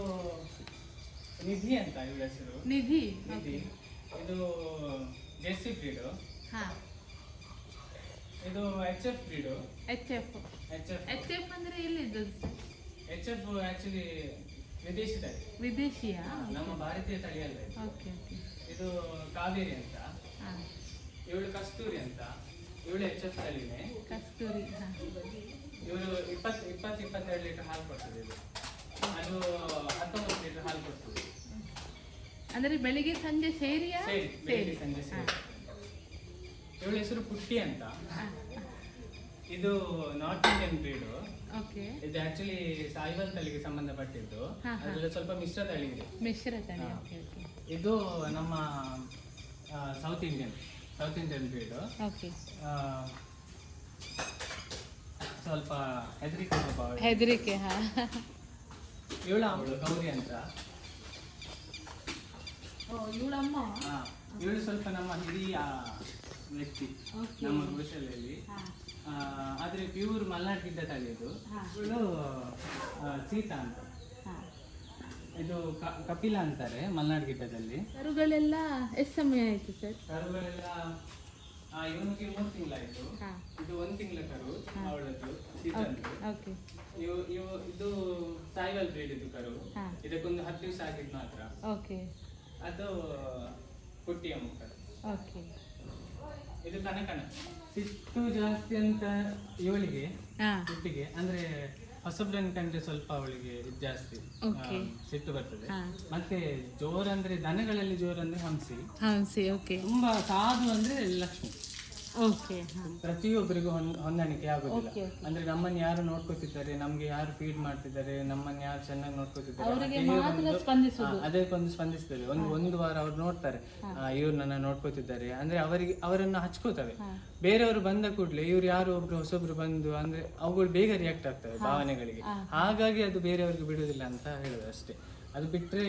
A: ನಿಧಿ ಅಂತ ಇವಳ ಹೆಸರು.
B: ನಿಧಿ.
A: ಇದು ಜೆರ್ಸಿ ಬ್ರೀಡು. ಇದು HF ಬ್ರೀಡು. HF ಅಂದ್ರೆ ಎಲ್ಲಿದ್ದು? HF ಆಕ್ಚುಲಿ ವಿದೇಶಿ ತಳಿ.
B: ವಿದೇಶಿಯಾ? ನಮ್ಮ
A: ಭಾರತೀಯ ತಳಿ ಅಲ್ಲ ಇದು.
B: ಓಕೆ. ಇದು
A: ಕಾವೇರಿ ಅಂತ. ಇವಳು ಕಸ್ತೂರಿ ಅಂತ. ಇವಳು HF ತಳಿನೇ.
B: ಕಸ್ತೂರಿ.
A: ಇವಳು 22 ಲೀಟರ್ ಹಾಲು ಕೊಡ್ತದೆ. ಇದು ಅದು 19 ಲೀಟರ್ ಹಾಲು ಕೊಡ್ತದೆ.
B: ಅಂದ್ರೆ ಬೆಳಿಗ್ಗೆ ಸಂಜೆ ಸೇರಿಯಾ?
A: ಬೆಳಿಗ್ಗೆ ಸಂಜೆ ಸೇರಿ. ಇವಳ ಹೆಸರು ಪುಟ್ಟಿ ಅಂತ. ಇದು ನಾರ್ತ್ ಇಂಡಿಯನ್ ಬ್ರೀಡು. ಇದು ಆಕ್ಚುಲಿ ಸಾಯಿವಾಲ್ ತಳಿಗೆ ಸಂಬಂಧಪಟ್ಟಿದ್ದು. ಅದರಲ್ಲಿ ಸ್ವಲ್ಪ ಮಿಶ್ರ ತಳಿ ಇದೆ.
B: ಮಿಶ್ರ ತಳಿ.
A: ಇದು ನಮ್ಮ ಸೌತ್ ಇಂಡಿಯನ್ ಬ್ರೀಡು. ಸ್ವಲ್ಪ
B: ಹೆದರಿಕೆ.
A: ಇವಳು ಗೌರಿ ಅಂತ. ಇವಳು ಸ್ವಲ್ಪ ನಮ್ಮ ಹಿರಿಯ ವ್ಯಕ್ತಿ ನಮ್ಮ ಗೋಶಾಲೆಯಲ್ಲಿ. ಆದ್ರೆ ಪ್ಯೂರ್ ಮಲ್ನಾಡ್ ಗಿಡ್ಡ ತಳಿ ಇದು. ಇವಳು ಸೀತಾ ಅಂತ. ಇದು ಕಪಿಲ ಅಂತಾರೆ ಮಲ್ನಾಡ್ ಗಿಡ್ಡದಲ್ಲಿ.
B: ಕರುಗಳೆಲ್ಲ ಎಷ್ಟು ಸಮಯ ಆಯ್ತು ಸರ್?
A: ಕರುಗಳೆಲ್ಲ ಇವನಿಗೆ 3 ತಿಂಗಳಾಯ್ತು.
B: ಹಾಂ
A: ಇದು 1 ತಿಂಗಳ ಕರು ಅವಳದ್ದು ಸೀತಂದು.
B: ಓಕೆ
A: ಇದು ಸಾಯಿವಲ್ ಬ್ರೀಡ್ ಇದು ಕರು.
B: ಹಾಂ
A: ಇದಕ್ಕೊಂದು 10 ದಿವಸ ಆಗಿದ್ದು ಮಾತ್ರ.
B: ಓಕೆ
A: ಅದು ಪುಟ್ಟಿಯ ಮುಖ.
B: ಓಕೆ
A: ಇದು ಕನಕನ. ಸಿಟ್ಟು ಜಾಸ್ತಿ ಅಂತ ಇವಳಿಗೆ
B: ಹಾಂ
A: ಪುಟ್ಟಿಗೆ, ಅಂದ್ರೆ ಹೊಸಬ್ರನ್ನ ಕಂಡ್ರೆ ಸ್ವಲ್ಪ ಅವಳಿಗೆ ಇದು ಜಾಸ್ತಿ
B: Okay.
A: ಸಿಟ್ಟು ಬರ್ತದೆ.
B: ಹಾಂ
A: ಮತ್ತೆ ಜೋರಂದ್ರೆ ದನಗಳಲ್ಲಿ ಜೋರಂದ್ರೆ ಹಂಸಿ,
B: ಹಂಸಿ. ಓಕೆ
A: ತುಂಬಾ ಸಾಧು ಅಂದ್ರೆ ಲಕ್ಷ್ಮಿ.
B: ಓಕೆ ಹಾಂ
A: ಪ್ರತಿಯೊಬ್ಬರಿಗೂ ಹೊಂದಾಣಿಕೆ ಆಗುದಿಲ್ಲ.
B: ಓಕೆ ಓಕೆ
A: ಅಂದ್ರೆ ನಮ್ಮನ್ನ ಯಾರು ನೋಡ್ಕೋತಿದ್ದಾರೆ, ನಮ್ಗೆ ಯಾರು ಫೀಡ್ ಮಾಡ್ತಿದ್ದಾರೆ, ನಮ್ಮನ್ನ ಯಾರು ಚೆನ್ನಾಗಿ ನೋಡ್ಕೋತಿದ್ದಾರೆ,
B: ಅವರಿಗೆ ಮಾತ್ರ ಸ್ಪಂದಿಸುದು.
A: ಅದಕ್ಕೊಂದು ಸ್ಪಂದಿಸ್ತದೆ. ಒಂದು ವಾರ ಅವ್ರು ನೋಡ್ತಾರೆ, ಇವ್ರು ನನ್ನ ನೋಡ್ಕೋತಿದ್ದಾರೆ ಅಂದ್ರೆ ಅವರನ್ನು ಹಚ್ಕೋತವೆ. ಬೇರೆಯವರು ಬಂದ ಕೂಡಲೇ ಇವ್ರು ಯಾರು ಒಬ್ರು ಹೊಸೊಬ್ರು ಬಂದು ಅಂದ್ರೆ ಅವುಗಳು ಬೇಗ ರಿಯಾಕ್ಟ್ ಆಗ್ತವೆ ಭಾವನೆಗಳಿಗೆ. ಹಾಗಾಗಿ ಅದು ಬೇರೆಯವ್ರಿಗೆ ಬಿಡುದಿಲ್ಲ ಅಂತ ಹೇಳುದು ಅಷ್ಟೇ. ಅದು ಬಿಟ್ರೆ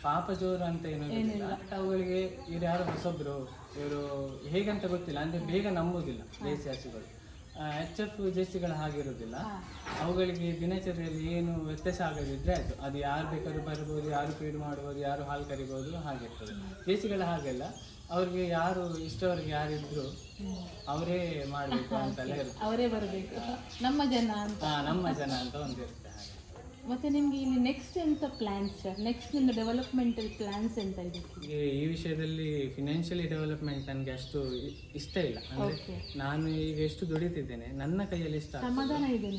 A: ಪಾಪ ಜೋರು ಅಂತ ಏನೂ ಇರುದಿಲ್ಲ. ಅವುಗಳಿಗೆ ಇವ್ರು ಯಾರು ಹೊಸೊಬ್ರು, ಇವರು ಹೇಗಂತ ಗೊತ್ತಿಲ್ಲ, ಅಂದ್ರೆ ಬೇಗ ನಂಬುದಿಲ್ಲ ದೇಸಿ ಹಸುಗಳು. HF ಜೆರ್ಸಿಗಳು ಹಾಗಿರುವುದಿಲ್ಲ. ಅವುಗಳಿಗೆ ದಿನಚರಿಯಲ್ಲಿ ಏನು ವ್ಯತ್ಯಾಸ ಆಗದಿದ್ರೆ ಆಯ್ತು, ಅದು ಯಾರು ಬೇಕಾದ್ರೂ ಬರ್ಬೋದು, ಯಾರು ಫೀಡ್ ಮಾಡ್ಬೋದು, ಯಾರು ಹಾಲು ಕರಿಬೋದು, ಹಾಗಿರ್ತದೆ. ದೇಸಿಗಳು ಹಾಗೆಲ್ಲ, ಅವ್ರಿಗೆ ಯಾರು ಇಷ್ಟವರೆಗೆ ಯಾರಿದ್ರು ಅವರೇ ಮಾಡಬೇಕು ಅಂತೆಲ್ಲ ಇರುತ್ತೆ.
B: ಅವರೇ ಬರಬೇಕು, ನಮ್ಮ ಜನ ಅಂತ.
A: ನಮ್ಮ ಜನ ಅಂತ ಒಂದಿರುತ್ತೆ ಹಾಗೆ.
B: ಮತ್ತೆ ನಿಮ್ಗೆ ಇಲ್ಲಿ ನೆಕ್ಸ್ಟ್ ಎಂತ ಪ್ಲಾನ್ಸ್, ನೆಕ್ಸ್ಟ್ ನಿಮ್ದು ಡೆವಲಪ್ಮೆಂಟಲ್ ಪ್ಲಾನ್ಸ್ ಎಂತ ಇದೆ?
A: ಈ ವಿಷಯದಲ್ಲಿ ಫಿನಾನ್ಷಿಯಲಿ ಡೆವಲಪ್ಮೆಂಟ್ ನನಗೆ ಅಷ್ಟು ಇಷ್ಟ ಇಲ್ಲ. ಅಂದ್ರೆ ನಾನು ಈಗ ಎಷ್ಟು ದುಡಿತಿದ್ದೇನೆ, ನನ್ನ ಕೈಯಲ್ಲಿ ಎಷ್ಟು
B: ಸಮಾಧಾನ ಇದೆ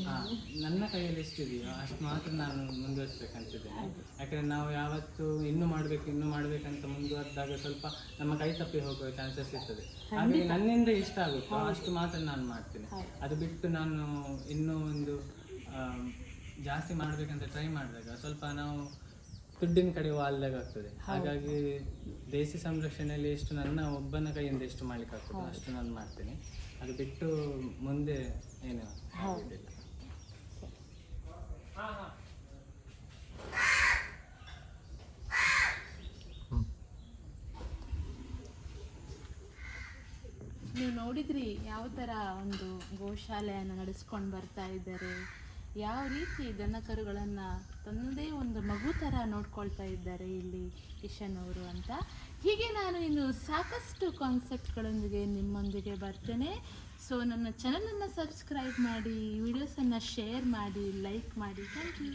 A: ನನ್ನ ಕೈಯಲ್ಲಿ ಎಷ್ಟಿದೆಯೋ ಅಷ್ಟು ಮಾತ್ರ ನಾನು ಮುಂದುವರಿಸ್ಬೇಕಂತಿದ್ದೇನೆ. ಯಾಕಂದ್ರೆ ನಾವು ಯಾವತ್ತು ಇನ್ನೂ ಮಾಡ್ಬೇಕಂತ ಮುಂದುವರೆದಾಗ ಸ್ವಲ್ಪ ನಮ್ಮ ಕೈ ತಪ್ಪಿ ಹೋಗುವ ಚಾನ್ಸಸ್ ಇರ್ತದೆ. ಹಾಗಾಗಿ ನನ್ನಿಂದ ಇಷ್ಟ ಆಗುತ್ತೋ ಅಷ್ಟು ಮಾತ್ರ ನಾನು ಮಾಡ್ತೀನಿ. ಅದು ಬಿಟ್ಟು ನಾನು ಇನ್ನೂ ಒಂದು ಜಾಸ್ತಿ ಮಾಡ್ಬೇಕಂತ ಟ್ರೈ ಮಾಡಿದಾಗ ಸ್ವಲ್ಪ ನಾವು ದುಡ್ಡಿನ ಕಡೆ ವಾಲ್ದಾಗ ಆಗ್ತದೆ. ಹಾಗಾಗಿ ದೇಸಿ ಸಂರಕ್ಷಣೆಯಲ್ಲಿ ಎಷ್ಟು ನನ್ನ ಒಬ್ಬನ ಕೈಯಿಂದ ಎಷ್ಟು ಮಾಡ್ಲಿಕ್ಕೆ ಆಗ್ತದೆ ಅಷ್ಟು ನಾನು ಮಾಡ್ತೀನಿ. ಅದು ಬಿಟ್ಟು ಮುಂದೆ ಏನು ಆಗೋದಿಲ್ಲ.
B: ನೀವು ನೋಡಿದ್ರಿ ಯಾವ ಥರ ಒಂದು ಗೋಶಾಲೆಯನ್ನು ನಡೆಸ್ಕೊಂಡು ಬರ್ತಾ ಇದ್ದಾರೆ, ಯಾವ ರೀತಿ ದನ ಕರುಗಳನ್ನು ತನ್ನದೇ ಒಂದು ಮಗು ಥರ ನೋಡ್ಕೊಳ್ತಾ ಇದ್ದಾರೆ ಇಲ್ಲಿ ಕಿಶನ್ ಅವರು ಅಂತ. ಹೀಗೆ ನಾನು ಇನ್ನು ಸಾಕಷ್ಟು ಕಾನ್ಸೆಪ್ಟ್ಗಳೊಂದಿಗೆ ನಿಮ್ಮೊಂದಿಗೆ ಬರ್ತೇನೆ. ಸೊ ನನ್ನ ಚಾನಲನ್ನು ಸಬ್ಸ್ಕ್ರೈಬ್ ಮಾಡಿ, ವಿಡಿಯೋಸನ್ನು ಶೇರ್ ಮಾಡಿ, ಲೈಕ್ ಮಾಡಿ. Thank you.